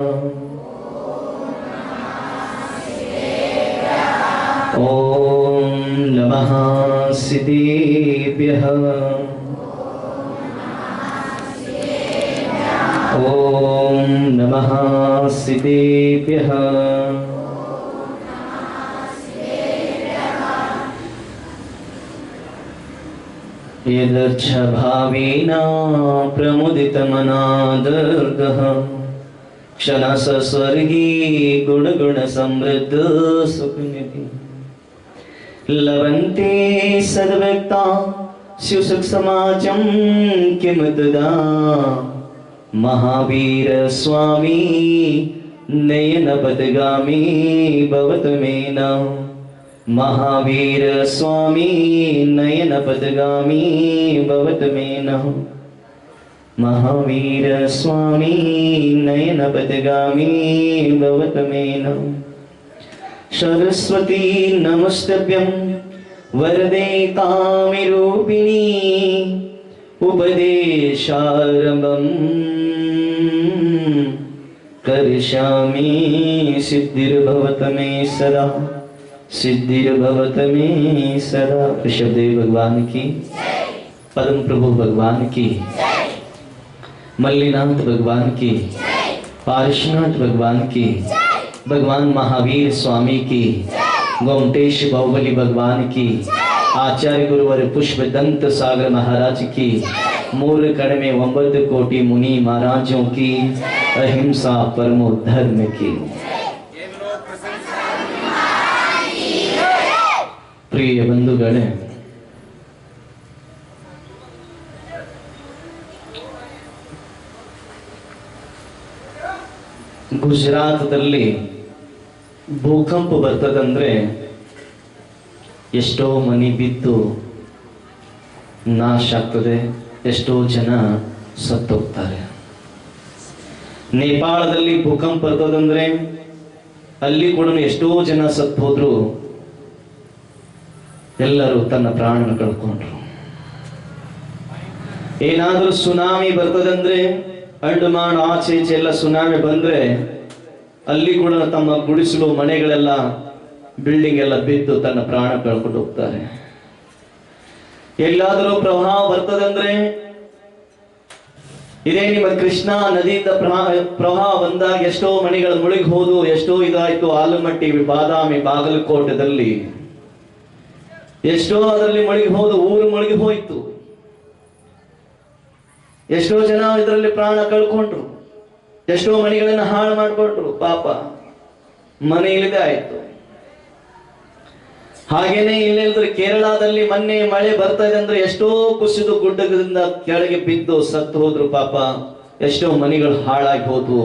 ಓಂ ನಮಃ ಸಿದ್ದೇಭ್ಯಃ ಓಂ ನಮಃ ಸಿದ್ದೇಭ್ಯಃ ಯದರ್ಚ ಭಾವೇನ ಪ್ರಮುದಿತಮನಾದರ್ಗಃ क्षणस स्वर्गी गुण गुण समृद्ध सुखनिधि लवन्ते सद्भक्ता शिवसुख समाजं किमुतदा महावीर स्वामी नयन पदगामी भवतु मे नः महावीर स्वामी नयन पदगामी भवतु मे नः महावीर स्वामी नयन पदगामी भवतु मे नः सरस्वती नमस्तभ्यं वरदे कामिरूपिणी उपदेशारम्भं करिष्यामि सिद्धिर्भवतु मे सदा सिद्धिर्भवतु मे सदा। ऋषभदेव भगवान की, परम प्रभु भगवान की, मल्लीनाथ भगवान की, पार्श्वनाथ भगवान की, भगवान महावीर स्वामी की, गोमटेश बाहुबली भगवान की, आचार्य गुरुवर पुष्प दंत सागर महाराज की, मूल कड़मे 9 कोटि मुनि महाराजों की, अहिंसा परमो धर्म की। प्रिय बंधुगणे, ಗುಜರಾತದಲ್ಲಿ ಭೂಕಂಪ ಬರ್ತದಂದ್ರೆ ಎಷ್ಟೋ ಮನೆ ಬಿದ್ದು ನಾಶ ಆಗ್ತದೆ, ಎಷ್ಟೋ ಜನ ಸತ್ತೋಗ್ತಾರೆ. ನೇಪಾಳದಲ್ಲಿ ಭೂಕಂಪ ಬರ್ತದಂದ್ರೆ ಅಲ್ಲಿ ಕೂಡ ಎಷ್ಟೋ ಜನ ಸತ್ತು ಹೋದ್ರು, ಎಲ್ಲರೂ ತನ್ನ ಪ್ರಾಣ ಕಳ್ಕೊಂಡ್ರು. ಏನಾದ್ರೂ ಸುನಾಮಿ ಬರ್ತದಂದ್ರೆ, ಅಂಡಮಾನ್ ಆಚೆ ಈಚೆ ಎಲ್ಲ ಸುನಾಮಿ ಬಂದ್ರೆ ಅಲ್ಲಿ ಕೂಡ ತಮ್ಮ ಗುಡಿಸಲು ಮನೆಗಳೆಲ್ಲ ಬಿಲ್ಡಿಂಗ್ ಎಲ್ಲ ಬಿದ್ದು ತನ್ನ ಪ್ರಾಣ ಕಳ್ಕೊಂಡು ಹೋಗ್ತಾರೆ. ಎಲ್ಲಾದರೂ ಪ್ರವಾಹ ಬರ್ತದಂದ್ರೆ, ಇದೇ ನಿಮ್ಮ ಕೃಷ್ಣಾ ನದಿಯಿಂದ ಪ್ರವಾಹ ಬಂದಾಗ ಎಷ್ಟೋ ಮನೆಗಳು ಮುಳುಗಿ ಹೋದು, ಎಷ್ಟೋ ಇದಾಯ್ತು. ಆಲಮಟ್ಟಿ, ಬಾದಾಮಿ, ಬಾಗಲಕೋಟದಲ್ಲಿ ಎಷ್ಟೋ ಅದರಲ್ಲಿ ಮುಳುಗಿ ಹೋದು, ಊರು ಮುಳುಗಿ ಹೋಯ್ತು. ಎಷ್ಟೋ ಜನ ಇದರಲ್ಲಿ ಪ್ರಾಣ ಕಳ್ಕೊಂಡ್ರು, ಎಷ್ಟೋ ಮನೆಗಳನ್ನ ಹಾಳು ಮಾಡಿಕೊಂಡ್ರು. ಪಾಪ ಮನೆ ಇಲ್ಲದೆ ಆಯ್ತು. ಹಾಗೇನೆ ಇಲ್ಲೆಲ್ದ್ರೆ ಕೇರಳದಲ್ಲಿ ಮೊನ್ನೆ ಮಳೆ ಬರ್ತಾ ಇದೆ ಅಂದ್ರೆ ಎಷ್ಟೋ ಕುಸಿದು ಗುಡ್ಡದಿಂದ ಕೆಳಗೆ ಬಿದ್ದು ಸತ್ತು ಹೋದ್ರು. ಪಾಪ ಎಷ್ಟೋ ಮನೆಗಳು ಹಾಳಾಗಿ ಹೋದ್ವು.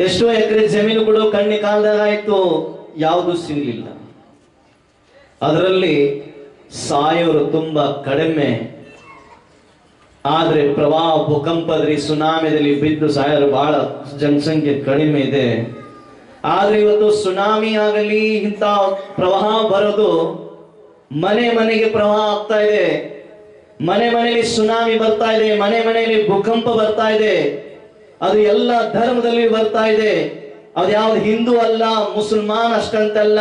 ಎಷ್ಟೋ ಎಕರೆ ಜಮೀನು ಕೂಡ ಕಣ್ಣಿ ಕಾಲದಾಗ ಆಯ್ತು, ಯಾವುದು ಸಿಗಲಿಲ್ಲ. ಅದರಲ್ಲಿ ಸಾಯೋರು ತುಂಬಾ ಕಡಿಮೆ. ಆದ್ರೆ ಪ್ರವಾಹ, ಭೂಕಂಪದಲ್ಲಿ, ಸುನಾಮಿದಲ್ಲಿ ಬಿದ್ದು ಸಾಯೋರು ಬಹಳ ಜನಸಂಖ್ಯೆ ಕಡಿಮೆ ಇದೆ. ಆದ್ರೆ ಇವತ್ತು ಸುನಾಮಿ ಆಗಲಿ, ಇಂಥ ಪ್ರವಾಹ ಬರೋದು, ಮನೆ ಮನೆಗೆ ಪ್ರವಾಹ ಆಗ್ತಾ ಇದೆ, ಮನೆ ಮನೆಯಲ್ಲಿ ಸುನಾಮಿ ಬರ್ತಾ ಇದೆ, ಮನೆ ಮನೆಯಲ್ಲಿ ಭೂಕಂಪ ಬರ್ತಾ ಇದೆ. ಅದು ಎಲ್ಲ ಧರ್ಮದಲ್ಲಿ ಬರ್ತಾ ಇದೆ. ಅದು ಯಾವ್ದು ಹಿಂದೂ ಅಲ್ಲ, ಮುಸಲ್ಮಾನ್ ಅಷ್ಟಂತಲ್ಲ,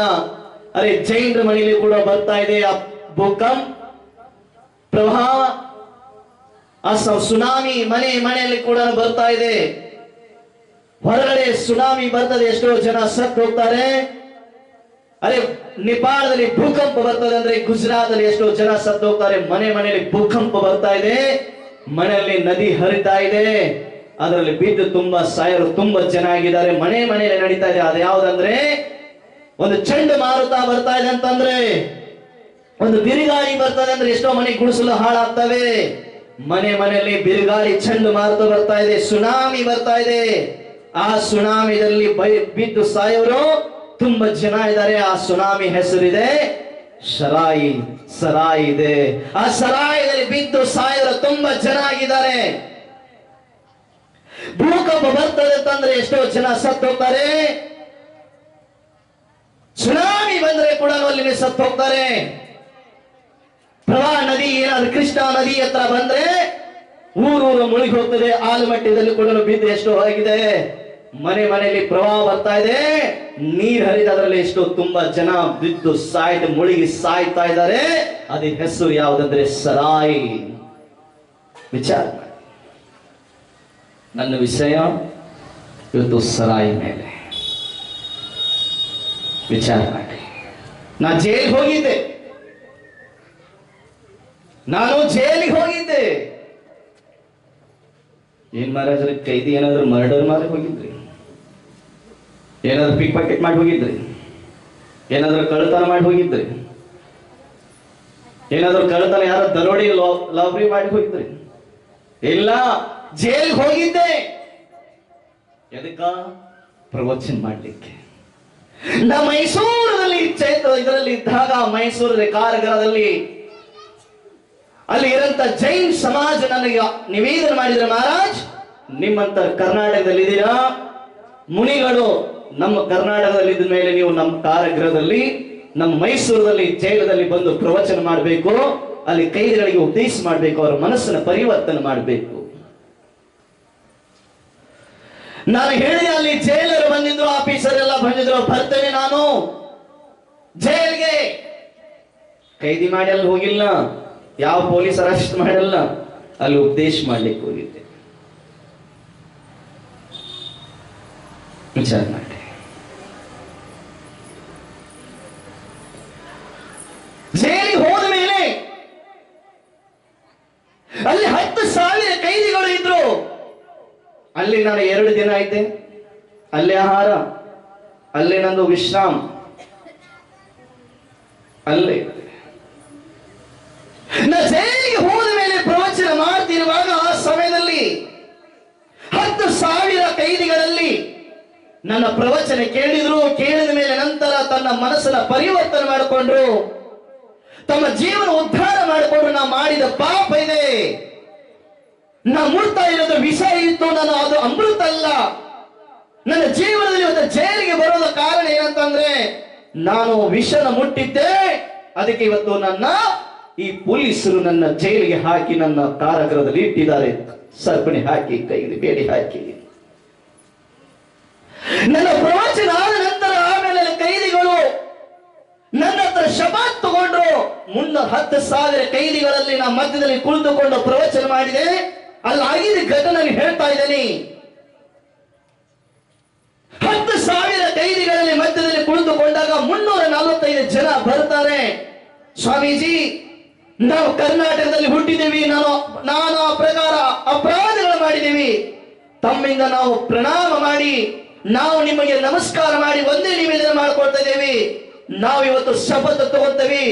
ಅರೆ ಜೈನರ ಮನೆಯಲ್ಲಿ ಕೂಡ ಬರ್ತಾ ಇದೆ ಆ ಭೂಕಂಪ, ಪ್ರವಾಹ, ಆ ಸುನಾಮಿ ಮನೆ ಮನೆಯಲ್ಲಿ ಕೂಡ ಬರ್ತಾ ಇದೆ. ಹೊರಗಡೆ ಸುನಾಮಿ ಬರ್ತದೆ, ಎಷ್ಟೋ ಜನ ಸತ್ತು ಹೋಗ್ತಾರೆ. ಅರೆ ನೇಪಾಳದಲ್ಲಿ ಭೂಕಂಪ ಬರ್ತದೆ ಅಂದ್ರೆ ಗುಜರಾತಲ್ಲಿ ಎಷ್ಟೋ ಜನ ಸತ್ತು ಹೋಗ್ತಾರೆ. ಮನೆ ಮನೆಯಲ್ಲಿ ಭೂಕಂಪ ಬರ್ತಾ ಇದೆ, ಮನೆಯಲ್ಲಿ ನದಿ ಹರಿತಾ ಇದೆ, ಅದರಲ್ಲಿ ಬಿದ್ದು ತುಂಬಾ ಸಾಯರು ತುಂಬಾ ಜನ ಆಗಿದ್ದಾರೆ. ಮನೆ ಮನೆಯಲ್ಲಿ ನಡೀತಾ ಇದೆ. ಅದು ಯಾವ್ದಂದ್ರೆ, ಒಂದು ಚಂಡಮಾರುತ ಬರ್ತಾ ಇದೆ ಅಂತಂದ್ರೆ, ಒಂದು ಬಿರುಗಾಳಿ ಬರ್ತದೆ ಅಂದ್ರೆ ಎಷ್ಟೋ ಮನೆ ಗುಡಿಸಲು ಹಾಳಾಗ್ತವೆ. ಮನೆ ಮನೆಯಲ್ಲಿ ಬಿರುಗಾಳಿ, ಚಂಡಮಾರುತ ಬರ್ತಾ ಇದೆ, ಸುನಾಮಿ ಬರ್ತಾ ಇದೆ. ಆ ಸುನಾಮಿದಲ್ಲಿ ಬಿದ್ದು ಸಾಯೋರು ತುಂಬಾ ಜನ ಇದ್ದಾರೆ. ಆ ಸುನಾಮಿ ಹೆಸರಿದೆ ಶರಾಯಿ. ಸರಾಯಿ ಇದೆ. ಆ ಸರಾಯಿದಲ್ಲಿ ಬಿದ್ದು ಸಾಯೋರು ತುಂಬಾ ಜನ ಆಗಿದ್ದಾರೆ. ಭೂಕಂಪ ಬರ್ತದೆ ಅಂತಂದ್ರೆ ಎಷ್ಟೋ ಜನ ಸತ್ತು ಹೋಗ್ತಾರೆ. ಸುನಾಮಿ ಬಂದ್ರೆ ಕೂಡ ಅಲ್ಲಿ ಸತ್ತು ಹೋಗ್ತಾರೆ. ಪ್ರವಾಹ ನದಿ ಏನಾದ್ರು ಕೃಷ್ಣಾ ನದಿ ಹತ್ರ ಬಂದ್ರೆ ಊರೂರು ಮುಳುಗಿ ಹೋಗ್ತದೆ. ಆಲಮಟ್ಟದಲ್ಲಿ ಕೂಡ ಬಿದ್ದು ಎಷ್ಟೋ ಆಗಿದೆ. ಮನೆ ಮನೆಯಲ್ಲಿ ಪ್ರವಾಹ ಬರ್ತಾ ಇದೆ, ನೀರು ಹರಿದದ್ರಲ್ಲಿ ಎಷ್ಟೋ ತುಂಬಾ ಜನ ಬಿದ್ದು ಮುಳುಗಿ ಸಾಯ್ತಾ ಇದ್ದಾರೆ. ಅದೇ ಹೆಸರು ಯಾವುದಂದ್ರೆ ಸರಾಯಿ. ವಿಚಾರ ಮಾಡಿ. ನನ್ನ ವಿಷಯ ಇವತ್ತು ಸರಾಯಿ ಮೇಲೆ ವಿಚಾರ ಮಾಡಿ. ನಾನು ಜೈಲಿಗೆ ಹೋಗಿದ್ದೆ, ಏನ್ ಮಹಾರಾಜ್ರೆ ಕೈದಿ ಏನಾದ್ರು ಮರ್ಡರ್ ಮಾಡಿ ಹೋಗಿದ್ರಿ? ಏನಾದ್ರು ಪಿಕ್ ಪಾಕೆಟ್ ಮಾಡಿ ಹೋಗಿದ್ರಿ? ಏನಾದ್ರು ಕಳ್ಳತನ ಮಾಡಿ ಹೋಗಿದ್ರಿ? ಏನಾದ್ರು ಕಳ್ಳತನ ಯಾರು ದರೋಡಿ ಲಾಬರಿ ಮಾಡಿ ಹೋಗಿದ್ರಿ? ಇಲ್ಲ, ಜೈಲಿಗೆ ಹೋಗಿದ್ದೆ. ಎದಕ್ಕ? ಪ್ರವಚನ ಮಾಡ್ಲಿಕ್ಕೆ. ನಾ ಮೈಸೂರಲ್ಲಿ ಇದರಲ್ಲಿ ಇದ್ದಾಗ, ಮೈಸೂರಲ್ಲಿ ಕಾರಾಗೃಹದಲ್ಲಿ ಅಲ್ಲಿ ಇರಂತ ಜೈನ್ ಸಮಾಜ ನನಗೆ ನಿವೇದನೆ ಮಾಡಿದ್ರೆ, ಮಹಾರಾಜ್ ನಿಮ್ಮಂತ ಕರ್ನಾಟಕದಲ್ಲಿ ಇದ್ದೀರಾ, ಮುನಿಗಳು ನಮ್ಮ ಕರ್ನಾಟಕದಲ್ಲಿ ಇದ್ದ ಮೇಲೆ ನೀವು ನಮ್ಮ ಕಾರಾಗೃಹದಲ್ಲಿ, ನಮ್ಮ ಮೈಸೂರಲ್ಲಿ ಜೈಲದಲ್ಲಿ ಬಂದು ಪ್ರವಚನ ಮಾಡಬೇಕು, ಅಲ್ಲಿ ಕೈದಿಗಳಿಗೆ ಉಪದೇಶ ಮಾಡಬೇಕು, ಅವರ ಮನಸ್ಸನ್ನ ಪರಿವರ್ತನೆ ಮಾಡಬೇಕು. ನಾನು ಹೇಳಿದೆ, ಅಲ್ಲಿ ಜೈಲರು ಬಂದಿದ್ರು, ಆಫೀಸರ್ ಎಲ್ಲ ಬಂದಿದ್ರು, ಬರ್ತೇನೆ ನಾನು ಜೈಲ್ಗೆ. ಕೈದಿ ಮಾಡಿ ಅಲ್ಲಿ ಹೋಗಿಲ್ಲ, ಯಾವ ಪೊಲೀಸ್ ಅರೆಸ್ಟ್ ಮಾಡಲ್ಲ, ಅಲ್ಲಿ ಉಪದೇಶ ಮಾಡ್ಲಿಕ್ಕೆ ಹೋಗಿದ್ದೆ. ವಿಚಾರ ಮಾಡಿ. ಜೈಲಿಗೆ ಹೋದ ಮೇಲೆ ಅಲ್ಲಿ 10,000 ಕೈದಿಗಳು ಇದ್ರು. ಅಲ್ಲಿ ನಾನು 2 ದಿನ ಇದ್ದೆ. ಅಲ್ಲೇ ಆಹಾರ, ಅಲ್ಲೇ ನಂದು ವಿಶ್ರಾಮ, ಅಲ್ಲೇ. ನಾ ಜೈಲಿಗೆ ಹೋದ ಮೇಲೆ ಪ್ರವಚನ ಮಾಡ್ತಿರುವಾಗ ಆ ಸಮಯದಲ್ಲಿ 10,000 ಕೈದಿಗಳಲ್ಲಿ ನನ್ನ ಪ್ರವಚನ ಕೇಳಿದ್ರು. ಕೇಳಿದ ಮೇಲೆ ನಂತರ ತನ್ನ ಮನಸ್ಸನ್ನ ಪರಿವರ್ತನೆ ಮಾಡಿಕೊಂಡ್ರು, ತಮ್ಮ ಜೀವನ ಉದ್ಧಾರ ಮಾಡಿಕೊಂಡ್ರು. ನಾ ಮಾಡಿದ ಪಾಪ ಇದೆ, ನಾ ಮುಡ್ತಾ ಇರೋದು ವಿಷ ಇತ್ತು, ನಾನು ಅದು ಅಮೃತ ಅಲ್ಲ. ನನ್ನ ಜೀವನದಲ್ಲಿ ಒಂದು ಜೈಲಿಗೆ ಬರೋದ ಕಾರಣ ಏನಂತಂದ್ರೆ, ನಾನು ವಿಷನ ಮುಟ್ಟಿದ್ದೆ. ಅದಕ್ಕೆ ಇವತ್ತು ನನ್ನ ಈ ಪೊಲೀಸರು ನನ್ನ ಜೈಲಿಗೆ ಹಾಕಿ ನನ್ನ ಕಾರಾಗೃಹದಲ್ಲಿ ಇಟ್ಟಿದ್ದಾರೆ. ಸರ್ಪಣಿ ಹಾಕಿ, ಕೈಗೆ ಬೇಡಿ ಹಾಕಿ. ನನ್ನ ಪ್ರವಚನ ಆದ ನಂತರ ಆಮೇಲೆ ಕೈದಿಗಳು ನನ್ನ ಹತ್ರ ಶಪಥ ತಗೊಂಡ್ರು. 10,000 ಕೈದಿಗಳಲ್ಲಿ ನಾ ಮಧ್ಯದಲ್ಲಿ ಕುಳಿತುಕೊಂಡು ಪ್ರವಚನ ಮಾಡಿದೆ. ಅಲ್ಲಿ ಆಗಿದ್ದ ಘಟನೆ ಹೇಳ್ತಾ ಇದ್ದೇನೆ. 10,000 ಕೈದಿಗಳಲ್ಲಿ ಮಧ್ಯದಲ್ಲಿ ಕುಳಿತುಕೊಂಡಾಗ 345 ಜನ ಬರ್ತಾರೆ. ಸ್ವಾಮೀಜಿ, ನಾವು ಕರ್ನಾಟಕದಲ್ಲಿ ಹುಟ್ಟಿದ್ದೀವಿ, ನಾನು ಆ ಪ್ರಕಾರ ಅಪರಾಧಗಳು ಮಾಡಿದ್ದೀವಿ, ತಮ್ಮಿಂದ ನಾವು ಪ್ರಣಾಮ ಮಾಡಿ, ನಾವು ನಿಮಗೆ ನಮಸ್ಕಾರ ಮಾಡಿ ಒಂದೇ ನಿವೇದನೆ ಮಾಡ್ಕೊಳ್ತಾ ಇದ್ದೇವೆ. ನಾವು ಇವತ್ತು ಶಪಥ ತಗೋತೀವಿ,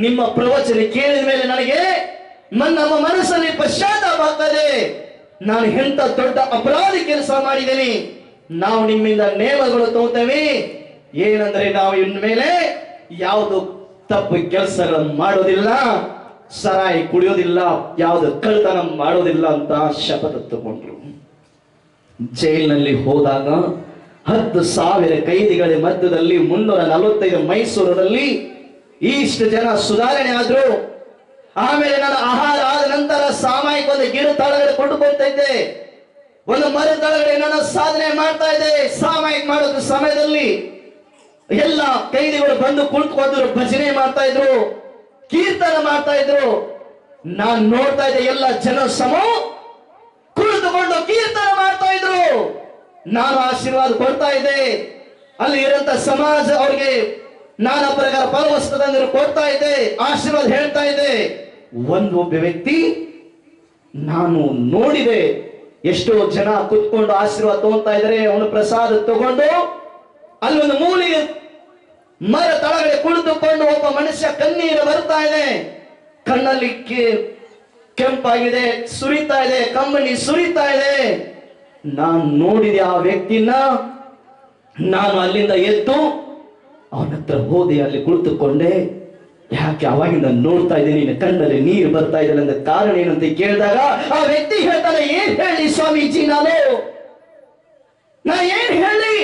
ನಿಮ್ಮ ಪ್ರವಚನ ಕೇಳಿದ ಮೇಲೆ ನನಗೆ ನಮ್ಮ ಮನಸ್ಸಲ್ಲಿ ಪಶ್ಚಾತ್ತಾಪ ಆಗ್ತದೆ. ನಾನು ಎಂತ ದೊಡ್ಡ ಅಪರಾಧ ಕೆಲಸ ಮಾಡಿದ್ದೇನೆ. ನಾವು ನಿಮ್ಮಿಂದ ನೇಮಗಳು ತಗೋತೇವೆ. ಏನಂದ್ರೆ, ನಾವು ಇನ್ಮೇಲೆ ಯಾವುದು ತಪ್ಪು ಕೆಲಸಗಳನ್ನು ಮಾಡೋದಿಲ್ಲ, ಸರಾಯಿ ಕುಡಿಯೋದಿಲ್ಲ, ಯಾವುದು ಕಳ್ಳತನ ಮಾಡೋದಿಲ್ಲ ಅಂತ ಶಪಥ ತಗೊಂಡ್ರು. ಜೈಲಿನಲ್ಲಿ ಹೋದಾಗ 10,000 ಕೈದಿಗಳ ಮಧ್ಯದಲ್ಲಿ 345 ಮೈಸೂರಲ್ಲಿ ಇಷ್ಟು ಜನ ಸುಧಾರಣೆ ಆದ್ರು. ಆಮೇಲೆ ನಾನು ಆಹಾರ ಆದ ನಂತರ ಸಾಮಾಯಿಕ ಒಂದು ಗಿಡ ತಳಗಡೆ ಕೊಂಡುಕೊಳ್ತಾ ಇದ್ದೆ, ಒಂದು ಮರ ತಳಗಡೆ ನಾನು ಸಾಧನೆ ಮಾಡ್ತಾ ಇದ್ದೆ. ಸಾಮಾಯಿಕ ಮಾಡೋದ್ರ ಸಮಯದಲ್ಲಿ ಎಲ್ಲ ಕೈದಿಗಳು ಬಂದು ಕುಳಿತುಕೊಂಡ್ರು, ಭಜನೆ ಮಾಡ್ತಾ ಇದ್ರು, ಕೀರ್ತನ ಮಾಡ್ತಾ ಇದ್ರು. ನಾನು ನೋಡ್ತಾ ಇದ್ದೆ, ಎಲ್ಲ ಜನ ಸಮ ಕುಳಿತುಕೊಂಡು ಕೀರ್ತನ ಮಾಡ್ತಾ ಇದ್ರು. ನಾನು ಆಶೀರ್ವಾದ ಕೊಡ್ತಾ ಇದ್ದೆ. ಅಲ್ಲಿ ಇರಂತ ಸಮಾಜ ಅವ್ರಿಗೆ ನಾನಾ ಪ್ರಕಾರ ಫಲವಸ್ತದಂದ್ರೆ ಕೊಡ್ತಾ ಇದ್ದೆ, ಆಶೀರ್ವಾದ ಹೇಳ್ತಾ ಇದ್ದೆ. ಒಬ್ಬ ವ್ಯಕ್ತಿ ನಾನು ನೋಡಿದೆ, ಎಷ್ಟೋ ಜನ ಕುತ್ಕೊಂಡು ಆಶೀರ್ವಾದ ತಗೊಂತಾ ಇದ್ದಾರೆ. ಅವನು ಪ್ರಸಾದ ತಗೊಂಡು ಅಲ್ಲಿ ಒಂದು ಮೂಲಿಗೆ ಮರ ತಳಗಡೆ ಕುಳಿತುಕೊಂಡು ಒಬ್ಬ ಮನುಷ್ಯ ಕಣ್ಣೀರು ಬರ್ತಾ ಇದೆ, ಕಣ್ಣಲ್ಲಿ ಕೆಂಪಾಗಿದೆ, ಸುರಿತಾ ಇದೆ, ಕಮ್ಮನಿ ಸುರಿತಾ ಇದೆ. ನಾನು ನೋಡಿದೆ ಆ ವ್ಯಕ್ತಿನ. ನಾನು ಅಲ್ಲಿಂದ ಎದ್ದು ಅವನ ಹತ್ರ ಹೋದೆ, ಅಲ್ಲಿ ಕುಳಿತುಕೊಂಡೆ. ಯಾಕೆ ಅವಾಗಿಂದ ನೋಡ್ತಾ ಇದ್ದೀನಿ, ನಿನ್ನ ಕಣ್ಣಲ್ಲಿ ನೀರು ಬರ್ತಾ ಇದೆ ಅಂದ ಕಾರಣ ಏನಂತ ಕೇಳಿದಾಗ ಆ ವ್ಯಕ್ತಿ ಹೇಳ್ತಾನೆ, ಏನ್ ಹೇಳಿ ಸ್ವಾಮೀಜಿ, ನಾ ಏನ್ ಹೇಳಿ,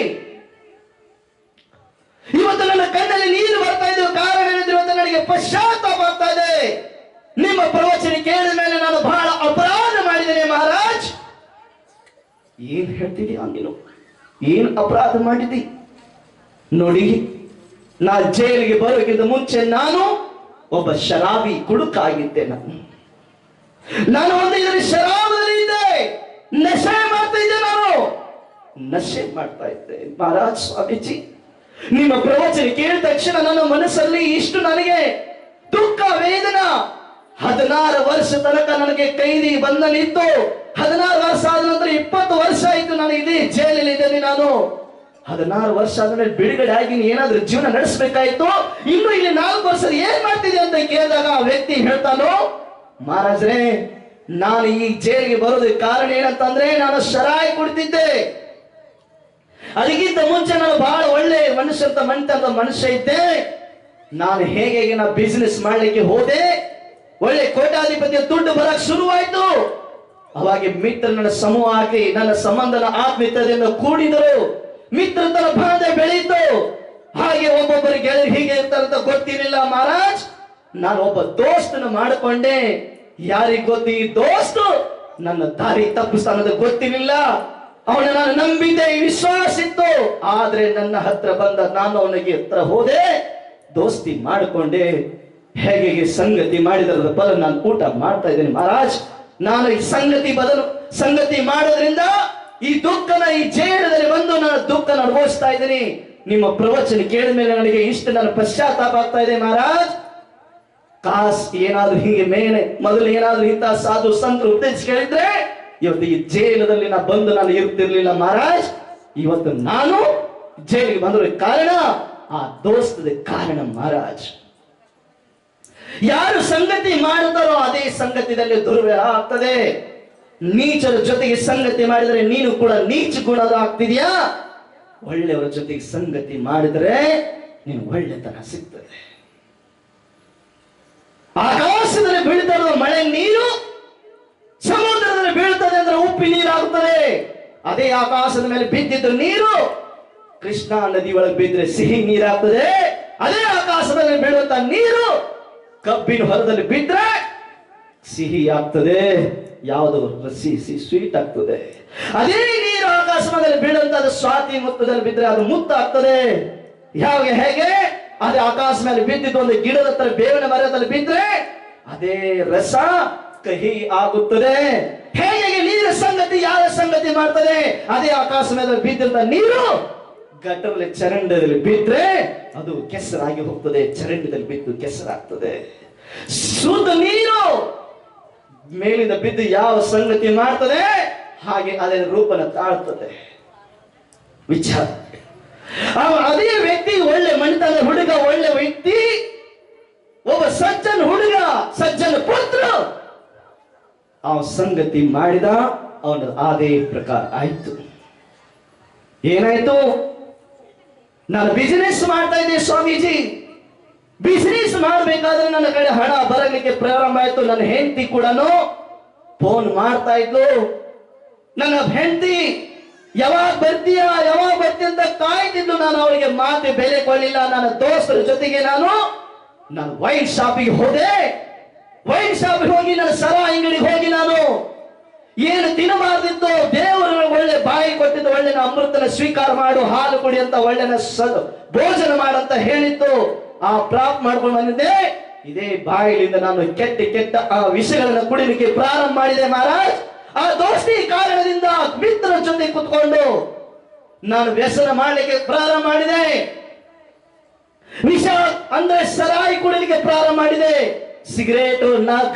ಇವತ್ತು ನನ್ನ ಕಣ್ಣಲ್ಲಿ ನೀರು ಬರ್ತಾ ಇದ್ದ ಕಾರಣ ಏನಿದ್ರು ಇವತ್ತು ನನಗೆ ಪಶ್ಚಾತ್ತಾಪ ಆಗ್ತಾ ಇದೆ. ನಿಮ್ಮ ಪ್ರವಚನ ಕೇಳಿದ ಮೇಲೆ ನಾನು ಬಹಳ ಅಪರಾಧ ಮಾಡಿದ್ದೇನೆ ಮಹಾರಾಜ್. ಏನ್ ಹೇಳ್ತಿದ್ಯಾ ನೀನು? ಏನ್ ಅಪರಾಧ ಮಾಡಿದಿ? ನೋಡಿ, ನಾ ಜೈಲಿಗೆ ಬರೋಕ್ಕಿಂತ ಮುಂಚೆ ನಾನು ಒಬ್ಬ ಶರಾಬಿ ಕುಡುಕಾಗಿದ್ದೆ. ನಾನು ಒಂದು ಇದರಲ್ಲಿ ಶರಾಬದಲ್ಲಿ ಇದ್ದೆ, ನಶೆ ಮಾಡ್ತಾ ಇದ್ದೆ, ನಾನು ನಶೆ ಮಾಡ್ತಾ ಇದ್ದೆ. ಮಹಾರಾಜ್ ಸ್ವಾಮೀಜಿ, ನಿಮ್ಮ ಪ್ರವಚನ ಕೇಳಿದ ತಕ್ಷಣ ನನ್ನ ಮನಸ್ಸಲ್ಲಿ ಇಷ್ಟು ನನಗೆ ದುಃಖ ವೇದನ. 16 ವರ್ಷ ತನಕ ನನಗೆ ಕೈದಿ ಬಂಧನಿತ್ತು. 16 ವರ್ಷ ಆದ ನಂತರ 20 ವರ್ಷ ಆಯ್ತು ನಾನು ಇದೇ ಜೈಲಲ್ಲಿ ಇದ್ದೇನೆ. ನಾನು 16 ವರ್ಷ ಆದ್ಮೇಲೆ ಬಿಡುಗಡೆ ಆಗಿ ಏನಾದ್ರೂ ಜೀವನ ನಡೆಸಬೇಕಾಯ್ತು. ಇನ್ನು ಇಲ್ಲಿ 4 ವರ್ಷ ಏನ್ ಮಾಡ್ತಿದ್ದೆ ಅಂತ ಕೇಳಿದಾಗ ಆ ವ್ಯಕ್ತಿ ಹೇಳ್ತಾನೋ, ಮಹಾರಾಜ್ರೆ, ನಾನು ಈ ಜೈಲಿಗೆ ಬರೋದಕ್ಕೆ ಕಾರಣ ಏನಂತಂದ್ರೆ ನಾನು ಶರಾಯಿ ಕುಡ್ತಿದ್ದೆ. ಅದಕ್ಕಿಂತ ಮುಂಚೆ ನಾನು ಬಹಳ ಒಳ್ಳೆ ಮನುಷ್ಯ ಅಂತ ಮನುಷ್ಯ ಇದ್ದೆ. ನಾನು ಹೇಗೆ ನಾ ಬಿಸಿನೆಸ್ ಮಾಡ್ಲಿಕ್ಕೆ ಹೋದೆ, ಒಳ್ಳೆ ಕೋಟ್ಯಾಧಿಪತಿಯ ದುಡ್ಡು ಬರಕ್ ಶುರುವಾಯ್ತು. ಅವಾಗ ಮಿತ್ರ ನನ್ನ ಸಮೂಹ ಹಾಕಿ ನನ್ನ ಸಂಬಂಧನ ಆತ್ಮೀಯತೆಯಿಂದ ಕೂಡಿದರು. ಮಿತ್ರತನ ಬಾಂಧೆ ಬೆಳೀತು. ಹಾಗೆ ಒಬ್ಬೊಬ್ಬರು ಗೆಳೆಯರು ಹೀಗೆ ಇರ್ತಾರಂತ ಗೊತ್ತಿರಲಿಲ್ಲ ಮಹಾರಾಜ್. ನಾನು ಒಬ್ಬ ದೋಸ್ತನ ಮಾಡಿಕೊಂಡೆ. ಯಾರಿಗ್ ಗೊತ್ತಿ ಈ ದೋಸ್ತು ನನ್ನ ದಾರಿ ತಪ್ಪಿಸ್ತಾನದ ಗೊತ್ತಿರಲಿಲ್ಲ. ಅವನ ನಾನು ನಂಬಿದ್ದೆ, ವಿಶ್ವಾಸ ಇತ್ತು. ಆದ್ರೆ ನನ್ನ ಹತ್ರ ಬಂದ ನಾನು ಅವನಿಗೆ ಹತ್ರ ಹೋದೆ, ದೋಸ್ತಿ ಮಾಡಿಕೊಂಡೆ. ಹೇಗೆ ಸಂಗತಿ ಮಾಡಿದರದ ಫಲ ನಾನು ಊಟ ಮಾಡ್ತಾ ಇದ್ದೇನೆ ಮಹಾರಾಜ್. ನಾನು ಈ ಸಂಗತಿ ಮಾಡೋದ್ರಿಂದ ಈ ದುಃಖನ ಈ ಜೈಲದಲ್ಲಿ ಬಂದು ನಾನು ದುಃಖನ ಅನುಭವಿಸ್ತಾ ಇದ್ದೀನಿ. ನಿಮ್ಮ ಪ್ರವಚನ ಕೇಳಿದ ಮೇಲೆ ನನಗೆ ಇಷ್ಟು ನನ್ನ ಪಶ್ಚಾತ್ತಾಪ ಆಗ್ತಾ ಇದೆ ಮಹಾರಾಜ್. ಕಾಸ್ ಏನಾದ್ರೂ ಹೀಗೆ ಮೊದಲು ಏನಾದ್ರೂ ಇಂಥ ಸಾಧು ಸಂತರು ಉದ್ದೇಶ ಕೇಳಿದ್ರೆ ಇವತ್ತು ಈ ಜೈಲದಲ್ಲಿ ನಾನು ಇರ್ತಿರ್ಲಿಲ್ಲ ಮಹಾರಾಜ್. ಇವತ್ತು ನಾನು ಜೈಲಿಗೆ ಬಂದಿರೋ ಕಾರಣ ಆ ದೋಸ್ತದ ಕಾರಣ ಮಹಾರಾಜ್. ಯಾರು ಸಂಗತಿ ಮಾಡುತ್ತಾರೋ ಅದೇ ಸಂಗತಿಯಲ್ಲಿ ದುರ್ವ್ಯವಹಾರ ಆಗ್ತದೆ. ನೀಚರ ಜೊತೆಗೆ ಸಂಗತಿ ಮಾಡಿದರೆ ನೀನು ಕೂಡ ನೀಚ ಗುಣದ ಆಗ್ತಿದ್ಯಾ. ಒಳ್ಳೆಯವರ ಜೊತೆಗೆ ಸಂಗತಿ ಮಾಡಿದರೆ ನೀನು ಒಳ್ಳೆತನ ಸಿಗ್ತದೆ. ಆಕಾಶದಲ್ಲಿ ಬೀಳ್ತಾ ಇರುವ ಮಳೆ ನೀರು ಸಮುದ್ರದಲ್ಲಿ ಬೀಳ್ತದೆ ಅಂದ್ರೆ ಉಪ್ಪಿ ನೀರಾಗುತ್ತದೆ. ಅದೇ ಆಕಾಶದ ಮೇಲೆ ಬಿದ್ದಿದ್ದ ನೀರು ಕೃಷ್ಣಾ ನದಿ ಒಳಗೆ ಬಿದ್ದರೆ ಸಿಹಿ ನೀರಾಗ್ತದೆ. ಅದೇ ಆಕಾಶದಲ್ಲಿ ಬೀಳುವಂತ ನೀರು ಕಬ್ಬಿನ ಹೊಲದಲ್ಲಿ ಬಿದ್ದರೆ ಸಿಹಿ ಆಗ್ತದೆ. ಯಾವುದು ಸ್ವೀಟ್ ಆಗ್ತದೆ. ಅದೇ ನೀರು ಆಕಾಶದಲ್ಲಿ ಬೀಳುವಂತ ಸ್ವಾತಿ ಮುತ್ತದಲ್ಲಿ ಬಿದ್ದರೆ ಅದು ಮುತ್ತ ಆಗ್ತದೆ. ಹೇಗೆ ಅದೇ ಆಕಾಶ ಮೇಲೆ ಬಿದ್ದಿದ್ದು ಒಂದು ಗಿಡದ ಹತ್ರ ಬೇವಿನ ಮರದಲ್ಲಿ ಬಿದ್ದರೆ ಅದೇ ರಸ ಕಹಿ ಆಗುತ್ತದೆ. ಹೇಗೆ ನೀರ ಸಂಗತಿ ಯಾರ ಸಂಗತಿ ಮಾಡ್ತದೆ, ಅದೇ ಆಕಾಶ ಮೇಲೆ ಬಿದ್ದಂತ ನೀರು ಗಟ್ಟರಲ್ಲಿ ಚರಂಡದಲ್ಲಿ ಬಿದ್ದರೆ ಅದು ಕೆಸರಾಗಿ ಹೋಗ್ತದೆ. ಚರಂಡದಲ್ಲಿ ಬಿದ್ದು ಕೆಸರಾಗ್ತದೆ. ಶುದ್ಧ ನೀರು ಮೇಲಿಂದ ಬಿದ್ದು ಯಾವ ಸಂಗತಿ ಮಾಡ್ತದೆ ಹಾಗೆ ಅದೇ ರೂಪನ ತಾಳ್ತದೆ. ವಿಚಾರ ಅದೇ ವ್ಯಕ್ತಿ ಒಳ್ಳೆ ಮಣಿತನ ಹುಡುಗ, ಒಳ್ಳೆ ವ್ಯಕ್ತಿ, ಒಬ್ಬ ಸಜ್ಜನ ಹುಡುಗ, ಸಜ್ಜನ ಪುತ್ರ, ಅವನ ಸಂಗತಿ ಮಾಡಿದ, ಅವನ ಅದೇ ಪ್ರಕಾರ ಆಯ್ತು. ಏನಾಯ್ತು? ನಾನು ಬಿಸಿನೆಸ್ ಮಾಡ್ತಾ ಇದ್ದೆ ಸ್ವಾಮೀಜಿ. ಬಿಸಿನೆಸ್ ಮಾಡಬೇಕಾದ್ರೆ ನನ್ನ ಕಡೆ ಹಣ ಬರಲಿಕ್ಕೆ ಪ್ರಾರಂಭ ಆಯ್ತು. ನನ್ನ ಹೆಂಡತಿ ಕೂಡ ಫೋನ್ ಮಾಡ್ತಾ ಇದ್ಲು. ನನ್ನ ಹೆಂಡತಿ ಯಾವಾಗ ಬರ್ತೀಯ ಅಂತ ಕಾಯ್ತಿದ್ಲು. ನಾನು ಅವಳಿಗೆ ಮಾತೆ ಬೆಲೆ ಕೊಡಲಿಲ್ಲ. ನನ್ನ ದೋಸ್ತರ ಜೊತೆಗೆ ನಾನು ವೈನ್ ಶಾಪಿಗೆ ಹೋದೆ. ವೈನ್ ಶಾಪಿಗೆ ಹೋಗಿ ನನ್ನ ಸರ ಅಂಗಡಿಗೆ ಹೋಗಿ ನಾನು ಏನು ತಿನ್ನಬಾರ್ದಿತ್ತು, ದೇವರು ಒಳ್ಳೆ ಬಾಯಿ ಕೊಟ್ಟಿದ್ದು, ಒಳ್ಳೆ ಅಮೃತನ ಸ್ವೀಕಾರ ಮಾಡು, ಹಾಲು ಕುಡಿ ಅಂತ ಒಳ್ಳೆ ಭೋಜನ ಮಾಡಂತ ಹೇಳಿತ್ತು. ಆ ಪ್ರಾಪ್ತ ಮಾಡ್ಕೊಂಡು ಬಂದಿದ್ದೆ. ಇದೇ ಬಾಯಿಲಿಂದ ನಾನು ಕೆಟ್ಟ ಆ ವಿಷಯಗಳನ್ನ ಕುಡಿಲಿಕ್ಕೆ ಪ್ರಾರಂಭ ಮಾಡಿದೆ ಮಹಾರಾಜ್. ಆ ದೋಸ್ತಿ ಕಾರಣದಿಂದ ಮಿತ್ರರ ಜೊತೆ ಕುತ್ಕೊಂಡು ನಾನು ವ್ಯಸನ ಮಾಡಲಿಕ್ಕೆ ಪ್ರಾರಂಭ ಮಾಡಿದೆ. ವಿಷ ಅಂದ್ರೆ ಸರಾಯಿ ಕುಡಿಲಿಕ್ಕೆ ಪ್ರಾರಂಭ ಮಾಡಿದೆ. ಸಿಗರೇಟ್,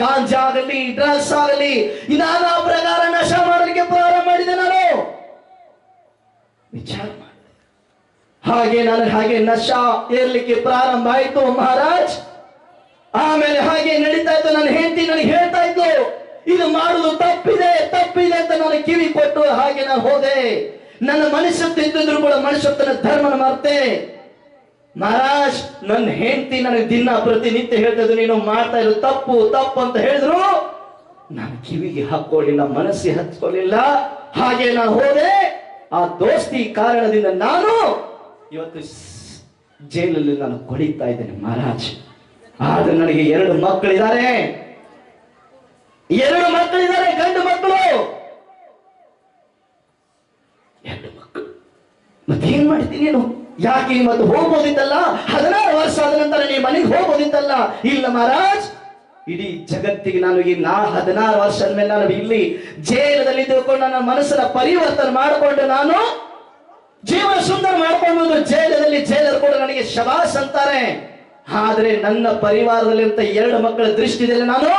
ಗಾಂಜಾ ಆಗಲಿ, ಡ್ರಗ್ಸ್ ಆಗಲಿ, ನಾನಾ ಪ್ರಕಾರ ನಶ ಮಾಡಲಿಕ್ಕೆ ಪ್ರಾರಂಭ ಮಾಡಿದೆ. ನಾನು ವಿಚಾರ ಮಾಡಿದೆ. ಹಾಗೆ ನಶ ಏರ್ಲಿಕ್ಕೆ ಪ್ರಾರಂಭ ಆಯ್ತು ಮಹಾರಾಜ್. ಆಮೇಲೆ ಹಾಗೆ ನಡೀತಾ ಇತ್ತು. ನನ್ನ ಹೆಂಡತಿ ನನಗೆ ಹೇಳ್ತಾ ಇತ್ತು, ಇದು ಮಾಡುದು ತಪ್ಪಿದೆ ಅಂತ ನಾನು ಕಿವಿ ಕೊಟ್ಟು ಹಾಗೆ ನಾನು ಹೋದೆ. ನನ್ನ ಮನುಷ್ಯತ್ವ ಇದ್ದಿದ್ರು ಕೂಡ ಮನುಷ್ಯತ್ವನ ಧರ್ಮನ ಮರ್ತೆ ಮಹಾರಾಜ್. ನನ್ನ ಹೆಂಡತಿ ನನಗೆ ದಿನ ಪ್ರತಿನಿತ್ಯ ಹೇಳ್ತಿದ್ರು, ನೀನು ಮಾಡ್ತಾ ಇರೋದು ತಪ್ಪು ಅಂತ ಹೇಳಿದ್ರು. ನಾನು ಕಿವಿಗೆ ಹಾಕೊಳ್ಳಿಲ್ಲ, ಮನಸ್ಸಿಗೆ ಹಚ್ಕೊಳ್ಳಿಲ್ಲ. ಹಾಗೆ ನಾನು ಹೋದೆ. ಆ ದೋಸ್ತಿ ಕಾರಣದಿಂದ ನಾನು ಇವತ್ತು ಜೈಲಲ್ಲಿ ನಾನು ಕೊಡಿತಾ ಇದ್ದೇನೆ ಮಹಾರಾಜ್. ಆದ್ರೆ ನನಗೆ 2 ಮಕ್ಕಳಿದ್ದಾರೆ. 2 ಮಕ್ಕಳಿದ್ದಾರೆ, ಗಂಡು ಮಕ್ಕಳು. 2 ಮಕ್ಕಳು. ಮಾಡಿದ್ದೀನಿ ನೀನು? ಯಾಕೆ ಇವತ್ತು ಹೋಗ್ಬೋದಿತ್ತಲ್ಲ, 16 ವರ್ಷ ಆದ ನಂತರ ನೀ ಮನೆಗೆ ಹೋಗ್ಬೋದಿತ್ತಲ್ಲ. ಇಲ್ಲ ಮಹಾರಾಜ್, ಇಡೀ ಜಗತ್ತಿಗೆ ನಾನು 16 ವರ್ಷ ಆದ್ಮೇಲೆ ನಾನು ಇಲ್ಲಿ ಜೈಲದಲ್ಲಿ ತಿಳ್ಕೊಂಡು ನನ್ನ ಮನಸ್ಸನ್ನ ಪರಿವರ್ತನೆ ಮಾಡಿಕೊಂಡು ನಾನು ಜೀವನ ಸುಂದರ ಮಾಡ್ಕೊಂಡು ಜೈಲದಲ್ಲಿ ಜೈಲರು ಕೂಡ ನನಗೆ ಶಬಾಸ್ ಅಂತಾರೆ. ಆದ್ರೆ ನನ್ನ ಪರಿವಾರದಲ್ಲಿ ಅಂತ 2 ಮಕ್ಕಳ ದೃಷ್ಟಿಯಲ್ಲಿ ನಾನು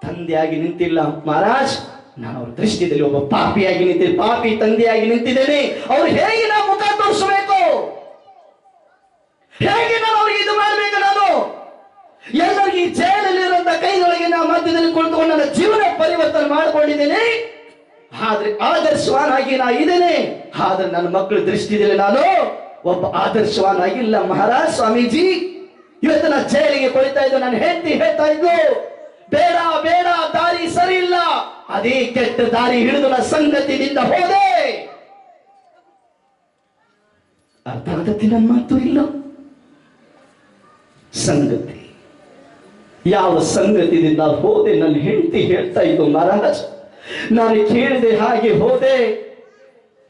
ತಂದೆಯಾಗಿ ನಿಂತಿಲ್ಲ ಮಹಾರಾಜ್. ನಾನು ಅವ್ರ ದೃಷ್ಟಿಯಲ್ಲಿ ಒಬ್ಬ ಪಾಪಿಯಾಗಿ ನಿಂತಿದ್ದೆ, ಪಾಪಿ ತಂದೆಯಾಗಿ ನಿಂತಿದ್ದೇನೆ. ಅವ್ರು ಹೇಗೆ ನಾವು ಮುಖ ತೋರಿಸಬೇಕು, ಹೇಗೆ ನಾನು ಅವ್ರಿಗೆ ಇದು ಮಾಡಬೇಕು? ನಾನು ಎಲ್ಲರಿಗೆ ಜೈಲಲ್ಲಿರುವಂತ ಕೈಗಳಿಗೆ ನಾವು ಮಧ್ಯದಲ್ಲಿ ಕುಳಿತುಕೊಂಡು ನನ್ನ ಜೀವನ ಪರಿವರ್ತನೆ ಮಾಡಿಕೊಂಡಿದ್ದೇನೆ. ಆದ್ರೆ ಆದರ್ಶವಾನಾಗಿ ನಾ ಇದ್ದೇನೆ. ಆದ್ರೆ ನನ್ನ ಮಕ್ಕಳ ದೃಷ್ಟಿಯಲ್ಲಿ ನಾನು ಒಬ್ಬ ಆದರ್ಶವಾನಾಗಿಲ್ಲ ಮಹಾರಾಜ್. ಸ್ವಾಮೀಜಿ, ಇವತ್ತು ನಾ ಜೈಲಿಗೆ ಕೊಳಿತಾ ಇದ್ದು, ನನ್ನ ಹೆಂಡತಿ ಹೇಳ್ತಾ ಇದ್ದು, ಬೇಡ ಬೇಡ, ದಾರಿ ಸರಿ ಇಲ್ಲ, ಅದೇ ಕೆಟ್ಟ ದಾರಿ ಹಿಡಿದು ನಾ ಸಂಗತಿಯಿಂದ ಹೋದೆ. ಅರ್ಥ ಆಗತ್ತಿ ನನ್ನ ಮಾತು ಇಲ್ಲ? ಸಂಗತಿ, ಯಾವ ಸಂಗತಿಯಿಂದ ಹೋದೆ? ನನ್ನ ಹೆಂಡತಿ ಹೇಳ್ತಾ ಇದ್ದು ಮಹಾರಾಜ್, ನಾನು ಕೇಳಿದೆ ಹಾಗೆ ಹೋದೆ.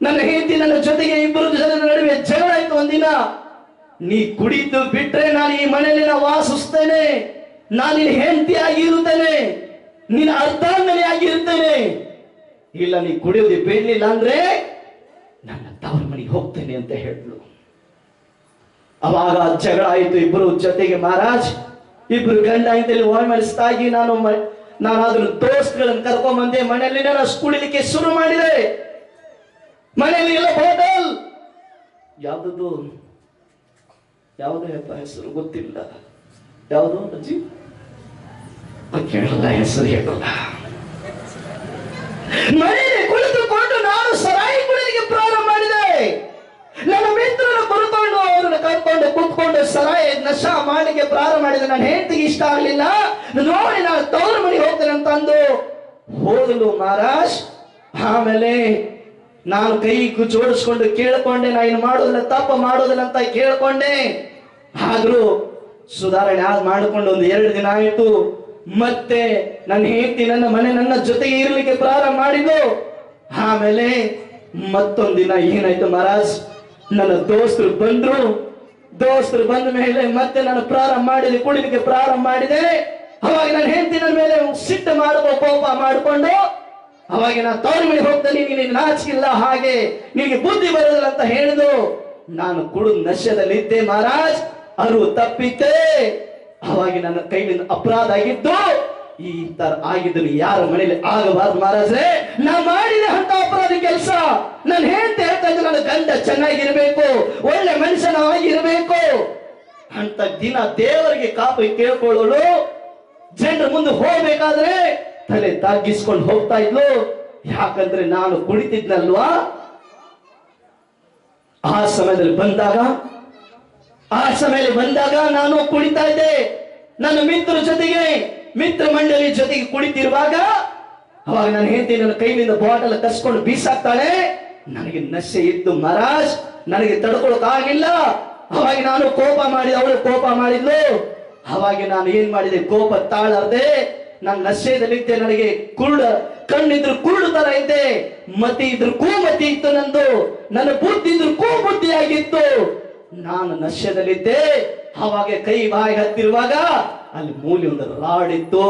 ನನ್ನ ಹೆಂಡತಿ ನನ್ನ ಜೊತೆಗೆ 2 ಜನರ ನಡುವೆ ಜಗಳ ಆಯ್ತು ಒಂದಿನ. ನೀ ಕುಡಿದು ಬಿಟ್ರೆ ನಾನು ಈ ಮನೆಯಲ್ಲಿ ವಾಸಿಸ್ತೇನೆ, ನಾನು ನಿನ್ನ ಹೆಂಡತಿಯಾಗಿ ಇರುತ್ತೇನೆ, ನಿನ್ನ ಅರ್ಧಾಂಗನಿಯಾಗಿ ಇರ್ತೇನೆ. ಇಲ್ಲ, ನೀ ಕುಡಿಯೋದು ಬೇಡಲಿಲ್ಲ ಅಂದ್ರೆ ನನ್ನ ತವರ ಮನೆಗೆ ಹೋಗ್ತೇನೆ ಅಂತ ಹೇಳಿದ್ಲು. ಅವಾಗ ಜಗಳ ಆಯ್ತು 2 ಜೊತೆಗೆ ಮಹಾರಾಜ್. 2 ಗಂಡ ಇಂತಲ್ಲಿ ಒಮ್ಮೆಲಿಸ್ತಾಗಿ ನಾನು ಅದನ್ನ ದೋಸ್ತುಗಳನ್ನು ಕರ್ಕೊಂಡ್ ಬಂದೆ. ಮನೆಯಲ್ಲಿ ನಾನು ಕುಡಿಲಿಕ್ಕೆ ಶುರು ಮಾಡಿದೆ. ಮನೆಯಲ್ಲಿ ಎಲ್ಲ ಹೋಟೆಲ್, ಯಾವ್ದು ಹೆಸರು ಗೊತ್ತಿಲ್ಲ, ಯಾವುದು ಅಜ್ಜಿ ಕೇಳಲ್ಲ, ಹೆಸರು ಹೇಳಲ್ಲ. ಮನೆಯಲ್ಲಿ ಕುಳಿತುಕೊಂಡು ನಾನು ಸರಾಯಿ ಕುಡಿಲಿಕ್ಕೆ ಪ್ರಾರಂಭ ಮಾಡಿದೆ. ನನ್ನ ಮಿತ್ರನ ಕುರಿಕೊಂಡು ಅವರನ್ನು ಕರ್ಕೊಂಡು ಕೂತ್ಕೊಂಡು ಸರಾಯಿ ನಶಾ ಮಾಡಲಿಕ್ಕೆ ಪ್ರಾರಂಭ ಮಾಡಿದೆ. ನನ್ನ ಹೆಂಡತಿಗೆ ಇಷ್ಟ ಆಗ್ಲಿಲ್ಲ. ನೋಡಿ ನಾನು ತವರ ಮನೆಗೆ ಹೋಗ್ತೇನೆ ಅಂತಂದು ಹೋದಲು ಮಹಾರಾಜ್. ಆಮೇಲೆ ನಾನು ಕೈ ಜೋಡಿಸ್ಕೊಂಡು ಕೇಳ್ಕೊಂಡೆ, ನಾ ಇನ್ನು ಮಾಡೋದಿಲ್ಲ, ತಪ್ಪ ಮಾಡೋದಿಲ್ಲ ಅಂತ ಕೇಳ್ಕೊಂಡೆ. ಆದ್ರೂ ಸುಧಾರಣೆ ಮಾಡಿಕೊಂಡು 2 ದಿನ ಆಯ್ತು. ಮತ್ತೆ ನನ್ನ ಹೆಂಡತಿ ನನ್ನ ಜೊತೆಗೆ ಇರ್ಲಿಕ್ಕೆ ಪ್ರಾರಂಭ ಮಾಡಿದ್ದು. ಆಮೇಲೆ ಮತ್ತೊಂದು ದಿನ ಏನಾಯ್ತು ಮಹಾರಾಜ್, ನನ್ನ ದೋಸ್ತರು ಬಂದ ಮೇಲೆ ಮತ್ತೆ ನಾನು ಪ್ರಾರಂಭ ಮಾಡಿದೆ, ಕುಡಿಲಿಕ್ಕೆ ಪ್ರಾರಂಭ ಮಾಡಿದೆ. ಅವಾಗ ನನ್ನ ಹೆಂಡತಿ ನನ್ನ ಮೇಲೆ ಸಿಟ್ಟು ಕೋಪ ಮಾಡಿಕೊಂಡು, ಅವಾಗ ನಾನು ತವರ ಮನೆಗೆ ಹೋಗ್ತೇನೆ, ನಿನಗೆ ನಾಚಿಕಿಲ್ಲ, ಹಾಗೆ ನಿನಗೆ ಬುದ್ಧಿ ಬರೋದಿಲ್ಲ ಅಂತ ಹೇಳಿದು. ನಾನು ಕುಡಿದು ನಶೆದಲ್ಲಿದ್ದೆ ಮಹಾರಾಜ್, ಅರಿವು ತಪ್ಪಿದ್ದೆ. ಅವಾಗ ನನ್ನ ಕೈಲಿಂದ ಅಪರಾಧ ಆಗಿದ್ದು. ಈ ತರ ಆಗಿದ್ದನ್ನು ಯಾರ ಮನೆಯಲ್ಲಿ ಆಗಬಾರ್ದು ಮಹಾರಾಜ್ರೆ. ನಾ ಮಾಡಿದ ಅಂತ ಅಪರಾಧ ಕೆಲಸ. ನನ್ನ ಹೆಂಡತಿ ಹೇಳ್ತಾ ಇದ್ದು, ನನ್ನ ಗಂಡ ಚೆನ್ನಾಗಿರ್ಬೇಕು, ಒಳ್ಳೆ ಮನುಷ್ಯನಾಗಿರ್ಬೇಕು ಅಂತ ದಿನ ದೇವರಿಗೆ ಕಾಪಿ ಕೇಳ್ಕೊಳ್ಳೋಳು. ಜನರ ಮುಂದೆ ಹೋಗ್ಬೇಕಾದ್ರೆ ತಲೆ ತಾಗಿಸ್ಕೊಂಡು ಹೋಗ್ತಾ ಇದ್ಲು. ಯಾಕಂದ್ರೆ ನಾನು ಕುಡಿತಿದ್ನಲ್ವಾ. ಆ ಸಮಯದಲ್ಲಿ ಬಂದಾಗ ನಾನು ಕುಡಿತಾ ಇದ್ದೆ. ನನ್ನ ಮಿತ್ರ ಮಂಡಳಿ ಜೊತೆಗೆ ಕುಡಿತಿರುವಾಗ ಅವಾಗ ನನ್ನ ಹೆಂಡತಿ ನನ್ನ ಕೈಲಿಂದ ಬಾಟಲ್ ಕಸ್ಕೊಂಡು ಬೀಸಾಕ್ತಾಳೆ. ನನಗೆ ನಶೆ ಇತ್ತು ಮಹಾರಾಜ್, ನನಗೆ ತಡ್ಕೊಳಕ್ ಆಗಿಲ್ಲ. ಅವಾಗ ನಾನು ಕೋಪ ಮಾಡಿದೆ, ಅವಳು ಕೋಪ ಮಾಡಿದ್ಲು. ಅವಾಗ ನಾನು ಏನ್ ಮಾಡಿದೆ, ಕೋಪ ತಾಳದೆ ನಾನು ನಶೆದಲ್ಲಿದ್ದೆ. ನನಗೆ ಕಣ್ಣಿದ್ರು ಕುರುಡು ತರ ಇದ್ದೆ, ಮತಿ ಇದ್ರು ಕೂಮತಿ ಇತ್ತು ನಂದು, ನನ್ನ ಬುದ್ಧಿ ಇದ್ರು ಕೂಬುದ್ಧಿಯಾಗಿತ್ತು. ನಾನು ನಶೆದಲ್ಲಿದ್ದೆ. ಅವಾಗ ಕೈ ಬಾಯಿ ಹತ್ತಿರುವಾಗ ಅಲ್ಲಿ ಮೂಲಿ ಒಂದು ರಾಡ್ ಇತ್ತು.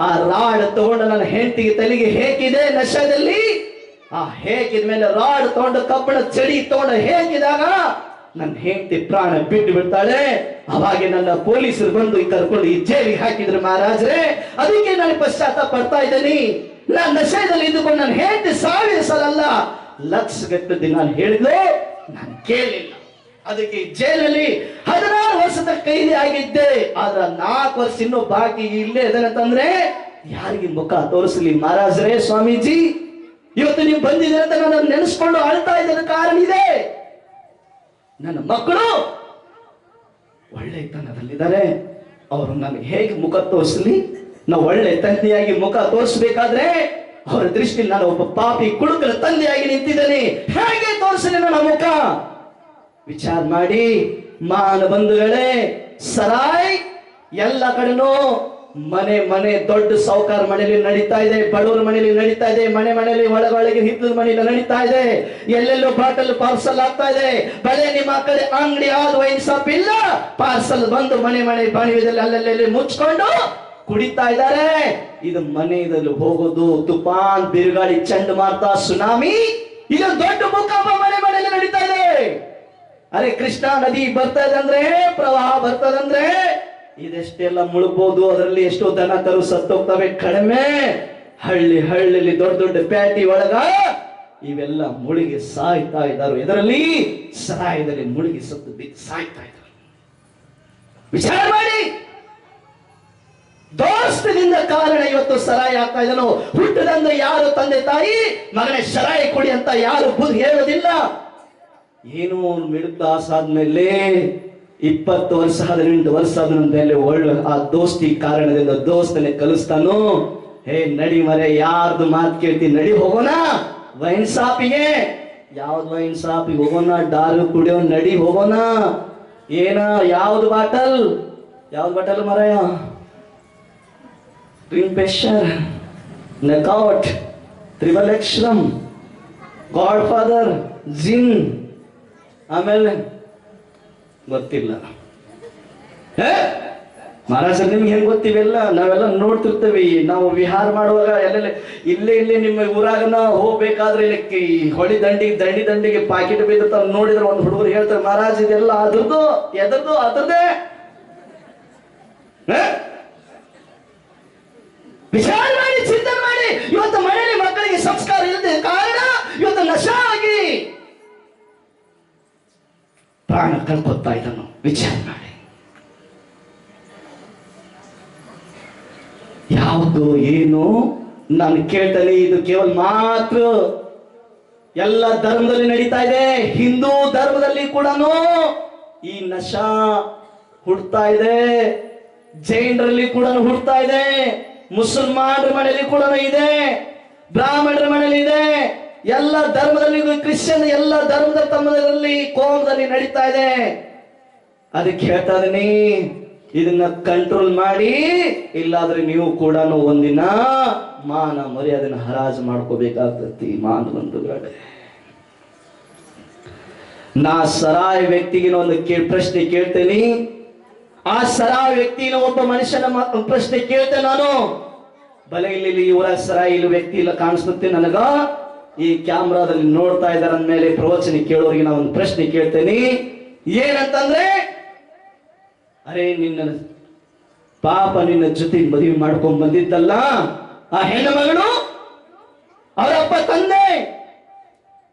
ಆ ರಾಡ್ ತಗೊಂಡು ನನ್ನ ಹೆಂಡತಿಗೆ ತಲೆಗೆ ಹೇಕಿದೆ ನಶೆದಲ್ಲಿ. ಆ ಹೇಕಿದ ಮೇಲೆ ರಾಡ್ ತಗೊಂಡು ಕಬ್ಬಣ ಚಡಿ ತಗೊಂಡು ಹೇಕಿದಾಗ ನನ್ನ ಹೆಂಡತಿ ಪ್ರಾಣ ಬಿಟ್ಟು ಬಿಡ್ತಾಳೆ. ಅವಾಗ ನನ್ನ ಪೊಲೀಸರು ಬಂದು ಕರ್ಕೊಂಡು ಈ ಜೈಲಿಗೆ ಹಾಕಿದ್ರು ಮಹಾರಾಜ್ರೆ. ಅದಕ್ಕೆ ನಾನು ಪಶ್ಚಾತ್ತಾಪ ಪಡ್ತಾ ಇದ್ದೀನಿ. ನಾನು ನಶೆದಲ್ಲಿ ಇದ್ದುಕೊಂಡು ನನ್ನ ಹೆಂಡತಿ 1000 ಸಲ ಅಲ್ಲ, ಲಕ್ಷಗಟ್ಟಲೆ ನಾನು ಹೇಳಿದ್ಲು, ನಾನು ಕೇಳಲಿಲ್ಲ. ಅದಕ್ಕೆ ಜೈಲಲ್ಲಿ 16 ವರ್ಷದ ಕೈದಿ ಆಗಿದ್ದೆ. ಆದ್ರ 4 ವರ್ಷ ಇನ್ನೂ ಬಾಕಿ ಇಲ್ಲೇ ಇದೇನಂತಂದ್ರೆ ಯಾರಿಗೆ ಮುಖ ತೋರಿಸಲಿ ಮಹಾರಾಜ್ರೆ. ಸ್ವಾಮೀಜಿ, ಇವತ್ತು ನೀವು ಬಂದಿದ್ದೀರ ಅಂತ ನಾನು ನೆನೆಸ್ಕೊಂಡು ಅಳ್ತಾ ಇದ್ದ ಕಾರಣ ಇದೆ. ನನ್ನ ಮಕ್ಕಳು ಒಳ್ಳೆತನದಲ್ಲಿದ್ದಾರೆ, ಅವರು ನನಗೆ ಹೇಗೆ ಮುಖ ತೋರಿಸಲಿ? ನಾವು ಒಳ್ಳೆ ತಂದೆಯಾಗಿ ಮುಖ ತೋರಿಸಬೇಕಾದ್ರೆ ಅವರ ದೃಷ್ಟಿಯಲ್ಲಿ ನಾನು ಒಬ್ಬ ಪಾಪಿ ಕುಡುಕನ ತಂದೆಯಾಗಿ ನಿಂತಿದ್ದೇನೆ. ಹೇಗೆ ತೋರಿಸಲಿ ನನ್ನ ಮುಖ? ವಿಚಾರ ಮಾಡಿ ಮಾನ ಬಂಧುಗಳೇ. ಸರಾಯ್ ಎಲ್ಲ ಕಡೆನೂ ಮನೆ ಮನೆ ದೊಡ್ಡ ಸಾವುಕಾರ ಮನೆಯಲ್ಲಿ ನಡೀತಾ ಇದೆ, ಬಡವರ ಮನೆಯಲ್ಲಿ ನಡೀತಾ ಇದೆ, ಮನೆಯಲ್ಲಿ ಒಳಗೊಳಗೆ ಹಿತ್ತಲ ಮನೆಯಲ್ಲಿ ನಡೀತಾ ಇದೆ, ಎಲ್ಲೆಲ್ಲೋ ಬಾಟಲ್ ಪಾರ್ಸಲ್ ಆಗ್ತಾ ಇದೆ. ಬಲೆ ನಿಮ್ಮ ಕಡೆ ಅಂಗಡಿ ಆದ ವೈನ್ ಶಾಪ್ ಇಲ್ಲ, ಪಾರ್ಸಲ್ ಬಂದು ಮನೆ ಬಾಣಿವೆದಲ್ಲಿ ಅಲ್ಲೆಲ್ಲಿ ಮುಚ್ಕೊಂಡು ಕುಡಿತಾ ಇದ್ದಾರೆ. ಇದು ಮನೆಯಲ್ಲಿ ಹೋಗೋದು ತುಫಾನ್, ಬಿರುಗಾಳಿ, ಚಂಡಮಾರುತ, ಸುನಾಮಿ, ಇದು ದೊಡ್ಡ ಭೂಕಂಪ ಮನೆಯಲ್ಲಿ ನಡೀತಾ ಇದೆ. ಅರೆ ಕೃಷ್ಣ ನದಿ ಬರ್ತಾ ಇದೆ ಅಂದ್ರೆ, ಪ್ರವಾಹ ಬರ್ತದಂದ್ರೆ ಇದೆಷ್ಟೆಲ್ಲ ಮುಳುಗ್ಬೋದು, ಅದರಲ್ಲಿ ಎಷ್ಟೋ ದನ ಕರು ಸತ್ತೋಗ್ತವೆ ಕಡಿಮೆ. ಹಳ್ಳಿಯಲ್ಲಿ ದೊಡ್ಡ ದೊಡ್ಡ ಪ್ಯಾಟಿ ಒಳಗ ಇವೆಲ್ಲ ಮುಳುಗಿ ಸಾಯ್ತಾ ಇದ್ದಾರೆ. ಇದರಲ್ಲಿ ಸರಾಯದಲ್ಲಿ ಮುಳುಗಿ ಸತ್ತು ಸಾಯ್ತಾ ಇದ್ದಾರೆ. ವಿಚಾರ ಮಾಡಿ, ದೋಸ್ತದಿಂದ ಕಾರಣ ಇವತ್ತು ಸರಾಯಿ ಆಗ್ತಾ ಇದನು. ಹುಟ್ಟದಂದ್ರೆ ಯಾರು ತಂದೆ ತಾಯಿ ಮಗನೇ ಸರಾಯಿ ಕೊಡಿ ಅಂತ ಯಾರು ಬುದ್ಧಿ ಹೇಳೋದಿಲ್ಲ. ಏನು ಮಿಡಲ್ ಕ್ಲಾಸ್ ಆದ್ಮೇಲೆ 20 ವರ್ಷ 18 ವರ್ಷ ಆದ ಮೇಲೆ ಒಳ್ಳೆ ಆ ದೋಸ್ತಿ ಕಾರಣದಿಂದ ದೋಸ್ತನೇ ಕಲಿಸ್ತಾನು. ಹೇ ನಡಿ ಮರೆ, ಯಾರ್ದು ಮಾತು ಕೇಳ್ತೀನಿ, ನಡಿ ಹೋಗೋಣ ವೈನ್ ಶಾಪಿಗೆ. ಯಾವ್ದು ವೈನ್ ಶಾಪಿಗೆ ಹೋಗೋಣ? ಡಾರು ಕುಡಿಯೋ, ನಡಿ ಹೋಗೋಣ. ಏನ ಯಾವ್ದು ಬಾಟಲ್ ಮರಯ? Kingfisher, Knockout, triple x rum, Godfather, gin, ಆಮೇಲೆ ಗೊತ್ತಿಲ್ಲ. ಮಹಾರಾಜ ನಿಮ್ಗೆ ಹೆಂಗ್ ಗೊತ್ತಿವೆಲ್ಲ? ನಾವೆಲ್ಲ ನೋಡ್ತಿರ್ತೇವೆ. ನಾವು ವಿಹಾರ ಮಾಡುವಾಗ ಎಲ್ಲೆಲ್ಲ ಇಲ್ಲೇ ನಿಮ್ಮ ಊರಾಗನ ಹೋಗ್ಬೇಕಾದ್ರೆ ಇಲ್ಲಿ ಹೊಳಿ ದಂಡಿಗೆ ಪಾಕಿಟ್ ಬಿದ್ದ ನೋಡಿದ್ರೆ ಒಂದು ಹುಡುಗರು ಹೇಳ್ತಾರೆ, ಮಹಾರಾಜ್ ಇದೆಲ್ಲ ಅದ್ರದ್ದು ಎದ್ರದ್ದು ಅದ್ರದ್ದೇ. ವಿಚಾರ ಮಾಡಿ, ಚಿಂತನೆ ಮಾಡಿ. ಇವತ್ತು ಮನೆಯಲ್ಲಿ ಮಕ್ಕಳಿಗೆ ಸಂಸ್ಕಾರ ಇಲ್ಲದೆ ಕಾರಣ ಇವತ್ತು ನಶಾ ಆಗಿ ಪ್ರಾಣ ಕಳ್ಕೊತಾ ಇದ್ದನು. ವಿಚಾರ ಮಾಡಿ, ಯಾವುದು ಏನು ನಾನು ಕೇಳ್ತೇನೆ. ಇದು ಕೇವಲ ಮಾತ್ರ ಎಲ್ಲ ಧರ್ಮದಲ್ಲಿ ನಡೀತಾ ಇದೆ. ಹಿಂದೂ ಧರ್ಮದಲ್ಲಿ ಕೂಡ ಈ ನಶಾ ಹುಡ್ತಾ ಇದೆ, ಜೈನರಲ್ಲಿ ಕೂಡ ಹುಡ್ತಾ ಇದೆ, ಮುಸಲ್ಮಾನರ ಮನೆಯಲ್ಲಿ ಕೂಡ ಇದೆ, ಬ್ರಾಹ್ಮಣರ ಮನೆಯಲ್ಲಿ ಇದೆ, ಎಲ್ಲ ಧರ್ಮದಲ್ಲಿ, ಕ್ರಿಶ್ಚಿಯನ್ ಎಲ್ಲ ಧರ್ಮದ ತಮ್ಮದಲ್ಲಿ ಕೋಮದಲ್ಲಿ ನಡೀತಾ ಇದೆ. ಅದಕ್ಕೆ ಹೇಳ್ತಾ ಇದೀನಿ, ಇದನ್ನ ಕಂಟ್ರೋಲ್ ಮಾಡಿ, ಇಲ್ಲಾದ್ರೆ ನೀವು ಕೂಡ ಒಂದಿನ ಮಾನ ಮರ್ಯಾದೆನ ಹರಾಜು ಮಾಡ್ಕೋಬೇಕಾಗ್ತತಿ. ಬಂಧುಗಳೇ, ನಾ ಸರಾಯ ವ್ಯಕ್ತಿಗೆ ಒಂದು ಪ್ರಶ್ನೆ ಕೇಳ್ತೇನೆ. ಆ ಸರಾಯ ವ್ಯಕ್ತಿನ ಒಬ್ಬ ಮನುಷ್ಯನ ಪ್ರಶ್ನೆ ಕೇಳ್ತೇನೆ ನಾನು. ಬಲೆ ಇಲ್ಲಿ ಇವರ ಸರಾಯಿ ಇಲ್ಲಿ ವ್ಯಕ್ತಿ ಇಲ್ಲ ಕಾಣಿಸುತ್ತೆ ನನಗ. ಈ ಕ್ಯಾಮ್ರಾದಲ್ಲಿ ನೋಡ್ತಾ ಇದ್ದಾರೆ ಅಂದ್ಮೇಲೆ ಪ್ರವಚನ ಕೇಳೋರಿಗೆ ನಾವು ಒಂದು ಪ್ರಶ್ನೆ ಕೇಳ್ತೇನೆ. ಏನಂತಂದ್ರೆ, ಅರೆ ನಿನ್ನ ಪಾಪ ನಿನ್ನ ಜೊತೆ ಮದುವೆ ಮಾಡ್ಕೊಂಡ್ ಬಂದಿದ್ದಲ್ಲ ಆ ಹೆಣ್ಣು ಮಗಳು, ಅವರಪ್ಪ ತಂದೆ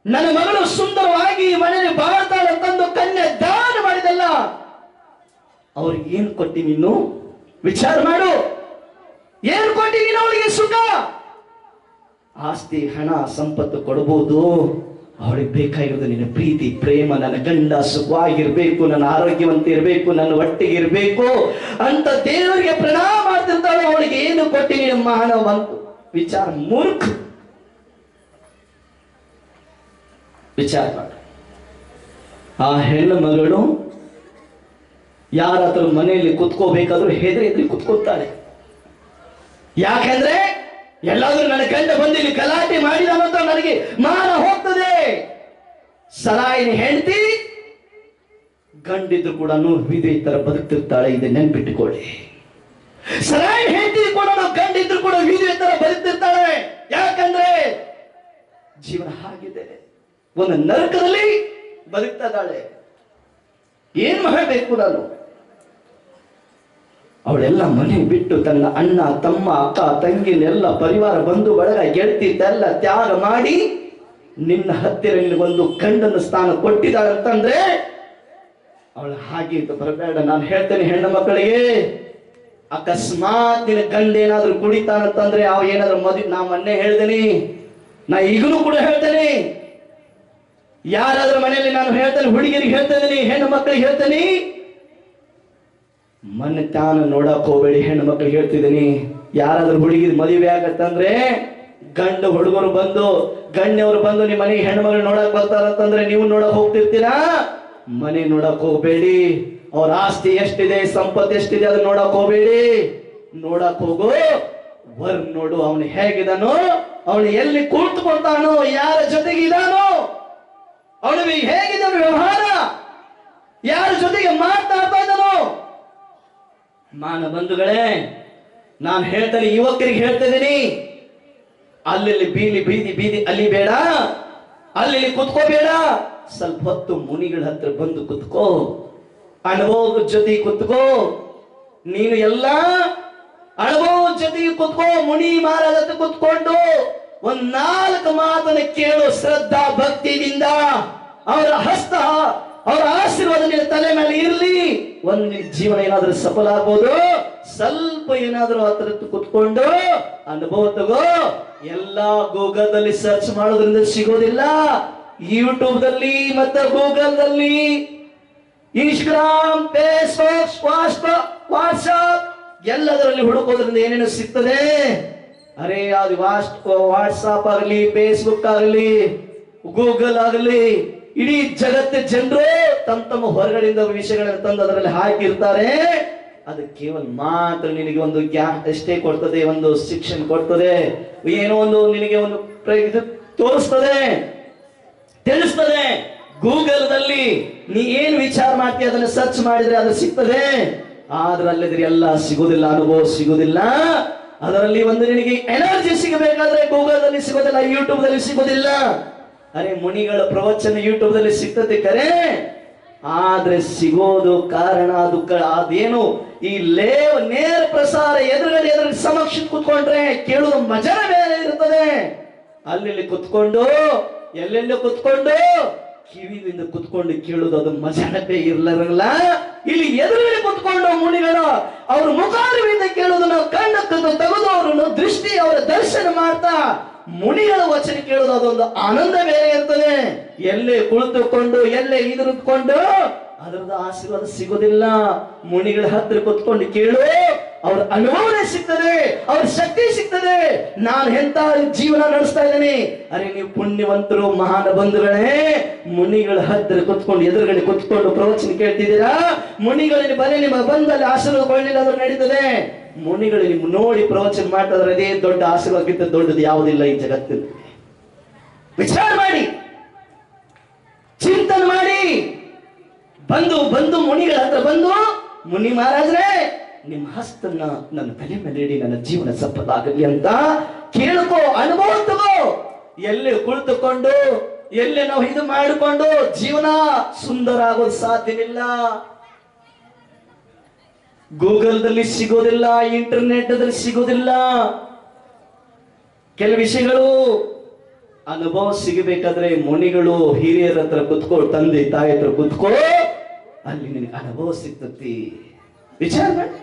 ನನ್ನ ಮಗಳು ಸುಂದರವಾಗಿ ಮನೆಯಲ್ಲಿ ಬಾಳ್ತಾಳೆ ತಂದು ಕನ್ಯೆ ದಾನ ಮಾಡಿದಲ್ಲ, ಅವ್ರಿಗೆ ಏನ್ ಕೊಟ್ಟಿ ನೀನು? ವಿಚಾರ ಮಾಡು, ಏನ್ ಕೊಟ್ಟಿ ನೀನು ಅವಳಿಗೆ? ಸುಖ, ಆಸ್ತಿ, ಹಣ, ಸಂಪತ್ತು ಕೊಡಬಹುದು. ಅವಳಿಗೆ ಬೇಕಾಗಿರೋದು ನಿನ್ನ ಪ್ರೀತಿ, ಪ್ರೇಮ. ನನ್ನ ಗಂಡ ಸುಖವಾಗಿರ್ಬೇಕು, ನನ್ನ ಆರೋಗ್ಯವಂತ ಇರಬೇಕು, ನನ್ನ ಒಟ್ಟಿಗೆ ಇರಬೇಕು ಅಂತ ದೇವರಿಗೆ ಪ್ರಣಾಮ ಮಾಡ್ತಿರ್ತಾಳೆ. ಅವಳಿಗೆ ಏನು ಕೊಟ್ಟಿ ನೀನು? ಮಾನವಂತು. ವಿಚಾರ, ಮೂರ್ಖ. ವಿಚಾರ ಮಾಡು. ಆ ಹೆಣ್ಣು ಮಗಳು ಯಾರಾದ್ರೂ ಮನೆಯಲ್ಲಿ ಕುತ್ಕೋಬೇಕಾದ್ರೂ ಹೆದರಿ ಕುತ್ಕೋತಾಳೆ. ಯಾಕೆಂದ್ರೆ ಎಲ್ಲಾದ್ರೂ ನನ್ನ ಗಂಡ ಬಂದಿಲ್ಲಿ ಗಲಾಟೆ ಮಾಡಿದಾನಂತ ನನಗೆ ಮಾನ ಹೋಗ್ತದೆ. ಸರಾಯಿನ ಹೆಂಡತಿ ಗಂಡಿದ್ರು ಕೂಡ ವಿಧಿ ತರ ಬದುಕ್ತಿರ್ತಾಳೆ. ಇದು ನೆನ್ಪಿಟ್ಟುಕೊಳ್ಳಿ. ಸರಾಯಿನ ಹೆಂಡತಿ ಕೂಡ ಗಂಡಿದ್ರು ಕೂಡ ವಿಧಿ ತರ ಬದುಕ್ತಿರ್ತಾಳೆ. ಯಾಕಂದ್ರೆ ಜೀವನ ಆಗಿದೆ, ಒಂದು ನರಕದಲ್ಲಿ ಬದುಕ್ತಾ ಇದ್ದಾಳೆ. ಏನ್ ಮಾಡಬೇಕು ನಾನು? ಅವಳೆಲ್ಲ ಮನೆ ಬಿಟ್ಟು ತನ್ನ ಅಣ್ಣ, ತಮ್ಮ, ಅಕ್ಕ, ತಂಗಿನೆಲ್ಲ ಪರಿವಾರ, ಬಂಧು ಬಳಗ, ಗೆಳತಿದ್ದೆಲ್ಲ ತ್ಯಾಗ ಮಾಡಿ ನಿನ್ನ ಹತ್ತಿರ ನಿನಗೊಂದು ಗಂಡನ ಸ್ಥಾನ ಕೊಟ್ಟಿದ್ದಾಳಂತಂದ್ರೆ ಅವಳು ಹಾಗೆ ಬರಬೇಡ. ನಾನು ಹೇಳ್ತೇನೆ ಹೆಣ್ಣು ಮಕ್ಕಳಿಗೆ, ಅಕಸ್ಮಾತ್ ನಿನ್ನ ಗಂಡ ಏನಾದ್ರೂ ಕುಡಿತಾನಂತಂದ್ರೆ ಅವ ಏನಾದ್ರೂ ಮದುವೆ, ನಾ ಮೊನ್ನೆ ಹೇಳ್ತೇನೆ, ನಾ ಈಗಲೂ ಕೂಡ ಹೇಳ್ತೇನೆ, ಯಾರಾದ್ರೂ ಮನೆಯಲ್ಲಿ ನಾನು ಹೇಳ್ತೇನೆ, ಹುಡುಗಿರಿಗೆ ಹೇಳ್ತೇನೆ, ಹೆಣ್ಣು ಮಕ್ಕಳಿಗೆ ಹೇಳ್ತೇನೆ, ಮನೆತಾನ ನೋಡಕ್ ಹೋಗ್ಬೇಡಿ. ಹೆಣ್ಣು ಮಕ್ಕಳಿಗೆ ಹೇಳ್ತಿದ್ದೀನಿ, ಯಾರಾದ್ರೂ ಹುಡುಗಿ ಮದುವೆ ಆಗತ್ತಂದ್ರೆ ಗಂಡ ಹುಡುಗರು ಬಂದು, ಗಂಡವರು ಬಂದು ನಿಮ್ಮ ಮನೆಗೆ ಹೆಣ್ಣು ಮಗಳು ನೋಡಕ್ ಬರ್ತಾರಂತಂದ್ರೆ ನೀವು ನೋಡಕ್ ಹೋಗ್ತಿರ್ತೀರಾ? ಮನೆ ನೋಡಕ್ ಹೋಗ್ಬೇಡಿ. ಅವ್ರ ಆಸ್ತಿ ಎಷ್ಟಿದೆ, ಸಂಪತ್ತು ಎಷ್ಟಿದೆ ಅದನ್ನ ನೋಡಕ್ ಹೋಗ್ಬೇಡಿ. ನೋಡಕ್ ಹೋಗು, ವರ್ ನೋಡು ಅವನು ಹೇಗಿದಾನೋ, ಅವನು ಎಲ್ಲಿ ಕೂತ್ಕೊಳ್ತಾನೋ, ಯಾರ ಜೊತೆಗೆ ಇದಾನೋ, ಅವನಿಗೆ ಹೇಗಿದ್ದಾನ ವ್ಯವಹಾರ, ಯಾರ ಜೊತೆಗೆ ಮಾತನಾಡ್ತಾ ಇದ್ದಾನೋ. ಮಾನ ಬಂಧುಗಳೇ, ನಾನು ಹೇಳ್ತೇನೆ, ಯುವಕರಿಗೆ ಹೇಳ್ತಾ ಇದ್ದೀನಿ, ಅಲ್ಲಿ ಬೀದಿ ಅಲ್ಲಿ ಬೇಡ, ಅಲ್ಲಿ ಕುತ್ಕೋಬೇಡ. ಸ್ವಲ್ಪ ಹೊತ್ತು ಮುನಿಗಳ ಹತ್ರ ಬಂದು ಕುತ್ಕೋ, ಅನುಭವದ ಜೊತೆ ಕುತ್ಕೋ. ನೀನು ಎಲ್ಲ ಅನುಭವದ ಜೊತೆಗೆ ಕುತ್ಕೋ. ಮುನಿ ಮಹಾರಾಜ ಹತ್ರ ಕುತ್ಕೊಂಡು ಒಂದ್ 4 ಮಾತನ್ನ ಕೇಳು ಶ್ರದ್ಧಾ ಭಕ್ತಿಯಿಂದ. ಅವರ ಹಸ್ತ, ಅವರ ಆಶೀರ್ವಾದ ನಿನ್ನ ತಲೆ ಮೇಲೆ ಇರ್ಲಿ. ಒಂದ್ ನಿನ್ ಜೀವನ ಏನಾದ್ರೂ ಸಫಲ ಆಗ್ಬೋದು. ಸ್ವಲ್ಪ ಏನಾದ್ರೂ ಹತ್ರ ಕುತ್ಕೊಂಡು ಅನುಭವ ತಗೋ. ಎಲ್ಲಾ ಗೂಗಲ್ ಸರ್ಚ್ ಮಾಡೋದ್ರಿಂದ ಸಿಗೋದಿಲ್ಲ. ಯೂಟ್ಯೂಬ್ ದಲ್ಲಿ ಮತ್ತೆ ಗೂಗಲ್ ದಲ್ಲಿ, ಇನ್ಸ್ಟಾಗ್ರಾಮ್, ಫೇಸ್ಬುಕ್, ವಾಟ್ಸ್ಆಪ್ ಎಲ್ಲದರಲ್ಲಿ ಹುಡುಕೋದ್ರಿಂದ ಏನೇನು ಸಿಗ್ತದೆ. ಅರೆ ಅದು ವಾಟ್ಸ್ಆಪ್ ಆಗಲಿ, ಫೇಸ್ಬುಕ್ ಆಗಲಿ, ಗೂಗಲ್ ಆಗಲಿ, ಇಡೀ ಜಗತ್ತಿನ ಜನರು ತಮ್ಮ ಹೊರಗಡೆಯಿಂದ ವಿಷಯಗಳನ್ನು ತಂದು ಅದರಲ್ಲಿ ಹಾಕಿರ್ತಾರೆ. ಅದು ಕೇವಲ ಮಾತ್ರ ನಿನಗೆ ಒಂದು ಎಷ್ಟೇ ಕೊಡ್ತದೆ, ಒಂದು ಶಿಕ್ಷಣ ಕೊಡ್ತದೆ, ಏನೋ ಒಂದು ನಿನಗೆ ಒಂದು ಇದು ತೋರಿಸ್ತದೆ, ತಿಳಿಸ್ತದೆ. ಗೂಗಲ್ ದಲ್ಲಿ ನೀ ಏನು ವಿಚಾರ ಮಾಡ್ತೀಯ ಅದನ್ನ ಸರ್ಚ್ ಮಾಡಿದ್ರೆ ಅದು ಸಿಗ್ತದೆ. ಆದ್ರೆ ಅಲ್ಲಿದ್ರೆ ಎಲ್ಲ ಸಿಗೋದಿಲ್ಲ, ಅನುಭವ ಸಿಗೋದಿಲ್ಲ. ಅದರಲ್ಲಿ ಒಂದು ನಿನಗೆ ಎನರ್ಜಿ ಸಿಗಬೇಕಾದ್ರೆ ಗೂಗಲ್ ದಲ್ಲಿ ಸಿಗೋದಿಲ್ಲ, ಯೂಟ್ಯೂಬ್ ದಲ್ಲಿ ಸಿಗೋದಿಲ್ಲ. ಅರೆ ಮುನಿಗಳ ಪ್ರವಚನ ಯೂಟ್ಯೂಬ್ ದಲ್ಲಿ ಸಿಗ್ತದೆ ಕರೆ, ಆದ್ರೆ ಸಿಗೋದು ಕಾರಣ ಅದೇನು ಈ ನೇರ ಪ್ರಸಾರ ಎದುರುಗಡೆ ಸಮಕ್ಷ ಕುತ್ಕೊಂಡ್ರೆ ಕೇಳುವುದು ಮಜಾ ಬೇರೆ ಇರ್ತದೆ. ಅಲ್ಲಿ ಕುತ್ಕೊಂಡು ಎಲ್ಲೆಲ್ಲೋ ಕುತ್ಕೊಂಡು ಕಿವಿಯಿಂದ ಕುತ್ಕೊಂಡು ಕೇಳುವುದು ಅದು ಮಜಾನತೆ ಇರ್ಲಾರಲ್ಲ. ಇಲ್ಲಿ ಎದುರುಗಡೆ ಕುತ್ಕೊಂಡು ಮುನಿಗಳು ಅವ್ರ ಮುಖಾರವಿಂದ ಕೇಳುವುದನ್ನು ಕಣ್ಣು ತೆಗೆದು ಅವರನ್ನು ದೃಷ್ಟಿ ಅವರ ದರ್ಶನ ಮಾಡ್ತಾ ಮುನಿಗಳ ವಚನ ಕೇಳುವುದು ಅದೊಂದು ಆನಂದ ಬೇರೆ ಇರ್ತದೆ. ಎಲ್ಲೇ ಕುಳಿತುಕೊಂಡು ಎಲ್ಲೇ ಇದ್ರುಕೊಂಡು ಅದರದ ಆಶೀರ್ವಾದ ಸಿಗೋದಿಲ್ಲ. ಮುನಿಗಳ ಹತ್ರ ಕುತ್ಕೊಂಡು ಕೇಳು, ಅವ್ರ ಅನುಭವನೇ ಸಿಗ್ತದೆ, ಅವ್ರ ಶಕ್ತಿ ಸಿಗ್ತದೆ. ನಾನು ಎಂತ ಜೀವನ ನಡೆಸ್ತಾ ಇದ್ದೇನೆ. ಅರೆ ನೀವು ಪುಣ್ಯವಂತರು, ಮಹಾನ ಬಂಧುಗಳೇ. ಮುನಿಗಳ ಹತ್ತಿರ ಕುತ್ಕೊಂಡು ಎದುರುಗಡೆ ಕುತ್ಕೊಂಡು ಪ್ರವಚನ ಕೇಳ್ತಿದ್ದೀರಾ. ಮುನಿಗಳಿಗೆ ಬರೀ ನಿಮ್ಮ ಬಂದಲ್ಲಿ ಆಶೀರ್ವಾದ ಕೊಳ್ಳಿಲ್ಲ ಅಂದ್ರೆ ನಡೀತದೆ. ಮುನಿಗಳು ನಿಮ್ ನೋಡಿ ಪ್ರವಚನ ಮಾಡ್ತಾದ್ರೆ ಅದೇ ದೊಡ್ಡ ಆಶೀರ್ವಾದಕ್ಕಿಂತ ದೊಡ್ಡದು ಯಾವುದಿಲ್ಲ ಈ ಜಗತ್ತಿನಲ್ಲಿ. ವಿಚಾರ ಮಾಡಿ, ಚಿಂತನೆ ಮಾಡಿ. ಬಂದು ಮುನಿಗಳ ಹತ್ರ ಬಂದು, ಮುನಿ ಮಹಾರಾಜ್ರೆ ನಿಮ್ಮ ಹಸ್ತನ್ನ ನನ್ನ ತಲೆ ಮೇಲೆ ಇಡಿ, ನನ್ನ ಜೀವನ ಸಫಲ ಆಗಲಿ ಅಂತ ಕೇಳ್ಕೋ, ಅನುಭವ ತಗೋ. ಎಲ್ಲೇ ಕುಳಿತುಕೊಂಡು ಎಲ್ಲೇ ನಾವು ಇದು ಮಾಡಿಕೊಂಡು ಜೀವನ ಸುಂದರ ಆಗೋದು ಸಾಧ್ಯವಿಲ್ಲ. ಗೂಗಲ್ ದಲ್ಲಿ ಸಿಗೋದಿಲ್ಲ, ಇಂಟರ್ನೆಟ್ ದಲ್ಲಿ ಸಿಗೋದಿಲ್ಲ. ಕೆಲವು ವಿಷಯಗಳು ಅನುಭವ ಸಿಗಬೇಕಾದ್ರೆ ಮುನಿಗಳು ಹಿರಿಯರ ಹತ್ರ ಕುತ್ಕೋ, ತಂದೆ ತಾಯಿ ಹತ್ರ ಕುತ್ಕೋ, ಅಲ್ಲಿ ನಿನಗೆ ಅನುಭವ ಸಿಗ್ತತಿ. ವಿಚಾರ ಮಾಡಿ.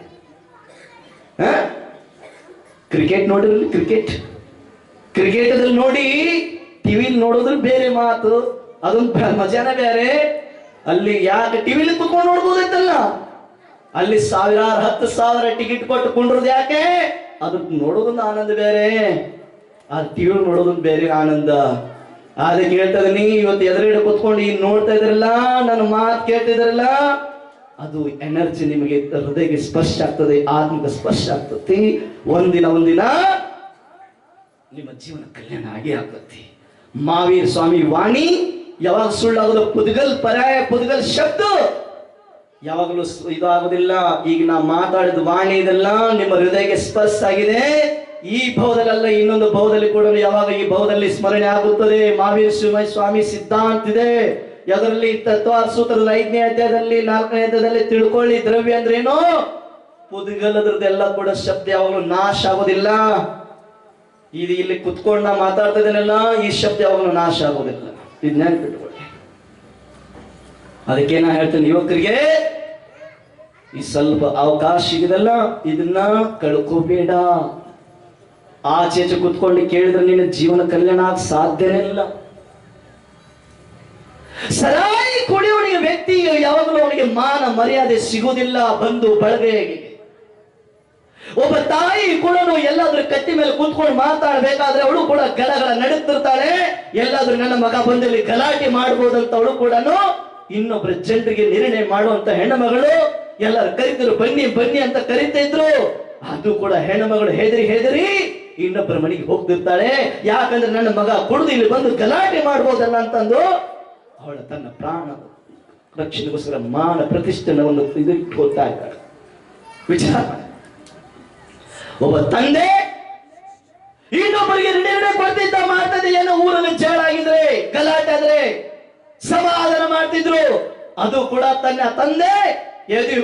ಕ್ರಿಕೆಟ್ ನೋಡಿರಲಿ, ಕ್ರಿಕೆಟ್ ನೋಡಿ, ಟಿವಿಲಿ ನೋಡೋದ್ರ ಬೇರೆ ಮಾತು, ಅದೊಂದು ಮಜಾನ ಬೇರೆ. ಅಲ್ಲಿ ಯಾಕೆ ಟಿವಿಲಿ ಕುತ್ಕೊಂಡು ನೋಡ್ಬೋದೈತಲ್ಲ, ಅಲ್ಲಿ 10,000 ಟಿಕೆಟ್ ಕೊಟ್ಟು ಕೊಂಡ್ರದು ಯಾಕೆ? ಅದು ನೋಡೋದೊಂದು ಆನಂದ ಬೇರೆ, ಆ ಟಿವಿ ನೋಡೋದೊಂದು ಬೇರೆ ಆನಂದ. ಅದಕ್ಕೆ ಹೇಳ್ತಾ ಇದೀನಿ, ಇವತ್ತು ಎದುರುಗಡೆ ಕುತ್ಕೊಂಡು ಈಗ ನೋಡ್ತಾ ಇದ್ರಲ್ಲ, ನನ್ನ ಮಾತು ಕೇಳ್ತಿದ್ರಲ್ಲ, ಅದು ಎನರ್ಜಿ ನಿಮಗೆ ಹೃದಯಕ್ಕೆ ಸ್ಪರ್ಶ ಆಗ್ತದೆ, ಆತ್ಮಕ್ಕೆ ಸ್ಪರ್ಶ ಆಗ್ತದೆ. ಒಂದಿನ ನಿಮ್ಮ ಜೀವನ ಕಲ್ಯಾಣ ಆಗೇ ಆಗ್ತದೆ. ಮಾವೀರ್ ಸ್ವಾಮಿ ವಾಣಿ ಯಾವಾಗ ಸುಳ್ಳಾಗೋದು? ಪುದ್ಗಲ್ ಶಬ್ದ ಯಾವಾಗಲೂ ಇದಾಗೋದಿಲ್ಲ. ಈಗ ನಾ ಮಾತಾಡಿದ ವಾಣಿ ಇದೆಲ್ಲ ನಿಮ್ಮ ಹೃದಯಕ್ಕೆ ಸ್ಪರ್ಶ ಆಗಿದೆ. ಈ ಭಾವದಲ್ಲ, ಇನ್ನೊಂದು ಭಾವದಲ್ಲಿ ಕೂಡ ಯಾವಾಗ ಈ ಭಾವದಲ್ಲಿ ಸ್ಮರಣೆ ಆಗುತ್ತದೆ. ಮಾವೀರ್ ಸ್ವಾಮಿ ಸಿದ್ಧಾಂತ ಇದೆ, ಅದರಲ್ಲಿ ತತ್ವಾರ್ ಸೂತ್ರದ 5ನೇ ಅಧ್ಯಾಯದಲ್ಲಿ 4ನೇ ಅಧ್ಯಾಯದಲ್ಲಿ ತಿಳ್ಕೊಳ್ಳಿ. ದ್ರವ್ಯ ಅಂದ್ರೆ ಏನು? ಪುದ್ಗಲದ್ರದ್ದೆಲ್ಲ ಕೂಡ ಶಬ್ದ ಯಾವಾಗಲೂ ನಾಶ ಆಗೋದಿಲ್ಲ. ಇದು ಇಲ್ಲಿ ಕುತ್ಕೊಂಡು ನಾ ಮಾತಾಡ್ತಾ ಇದ್ದೇನಲ್ಲ, ಈ ಶಬ್ದ ಯಾವಾಗಲೂ ನಾಶ ಆಗೋದಿಲ್ಲ. ಇದು ನೆನ್ಪಿಟ್ಕೊಳ್ಳಿ. ಅದಕ್ಕೆ ನಾ ಹೇಳ್ತೇನೆ ಯುವಕರಿಗೆ, ಈ ಸ್ವಲ್ಪ ಅವಕಾಶ ಇದೆಲ್ಲ, ಇದನ್ನ ಕಳ್ಕೋಬೇಡ. ಆಚೆ ಕುತ್ಕೊಂಡು ಕೇಳಿದ್ರೆ ನಿನ್ನ ಜೀವನ ಕಲ್ಯಾಣ ಆಗ ಸಾಧ್ಯನೇ ಇಲ್ಲ. ಸರಾಯಿ ಕುಡಿಯುವನಿಗೆ ವ್ಯಕ್ತಿಗೆ ಯಾವಾಗಲೂ ಅವನಿಗೆ ಮಾನ ಮರ್ಯಾದೆ ಸಿಗುವುದಿಲ್ಲ. ಬಂಧು ಬಳಗೆಗೆ ಒಬ್ಬ ತಾಯಿ ಕೂಡ ಎಲ್ಲಾದ್ರೂ ಕತ್ತಿ ಮೇಲೆ ಕುತ್ಕೊಂಡು ಮಾತಾಡಬೇಕಾದ್ರೆ ಅವಳು ಕೂಡ ಗಲಗಳ ನಡುತ್ತಿರ್ತಾಳೆ. ಎಲ್ಲಾದ್ರೂ ನನ್ನ ಮಗ ಬಂದಲ್ಲಿ ಗಲಾಟೆ ಮಾಡಬಹುದಂತ ಅವಳು ಕೂಡ ಇನ್ನೊಬ್ಬರ ಜನರಿಗೆ ನಿರ್ಣಯ ಮಾಡುವಂತ ಹೆಣ್ಣು ಮಗಳು. ಎಲ್ಲರೂ ಕರಿತಿದ್ರು, ಬನ್ನಿ ಬನ್ನಿ ಅಂತ ಕರಿತಾ ಇದ್ರು. ಅದು ಕೂಡ ಹೆಣ್ಣು ಮಗಳು ಹೆದರಿ ಇನ್ನೊಬ್ಬರ ಮನೆಗೆ ಹೋಗ್ತಿರ್ತಾಳೆ. ಯಾಕಂದ್ರೆ ನನ್ನ ಮಗ ಕುಡಿದು ಇಲ್ಲಿ ಬಂದು ಗಲಾಟೆ ಮಾಡ್ಬೋದಲ್ಲ ಅಂತಂದು ಅವಳ ತನ್ನ ಪ್ರಾಣ ರಕ್ಷಣೆಗೋಸ್ಕರ ಮಾನ ಪ್ರತಿಷ್ಠಾನವನ್ನು ಇದಕ್ಕೆ ಹೋಗ್ತಾ ಇದ್ದಾಳೆ. ವಿಚಾರ, ಒಬ್ಬ ತಂದೆ ಇನ್ನೊಬ್ಬರಿಗೆ ಋಣ ಕೊಡ್ತಿದ್ದ, ಮಾಡ್ತದೆ. ಏನೋ ಊರಲ್ಲಿ ಜಗಳ ಆಗಿದ್ರೆ, ಗಲಾಟೆ ಆದ್ರೆ ಸಮಾಧಾನ ಮಾಡ್ತಿದ್ರು. ಅದು ಕೂಡ ತನ್ನ ತಂದೆ ಎದೆ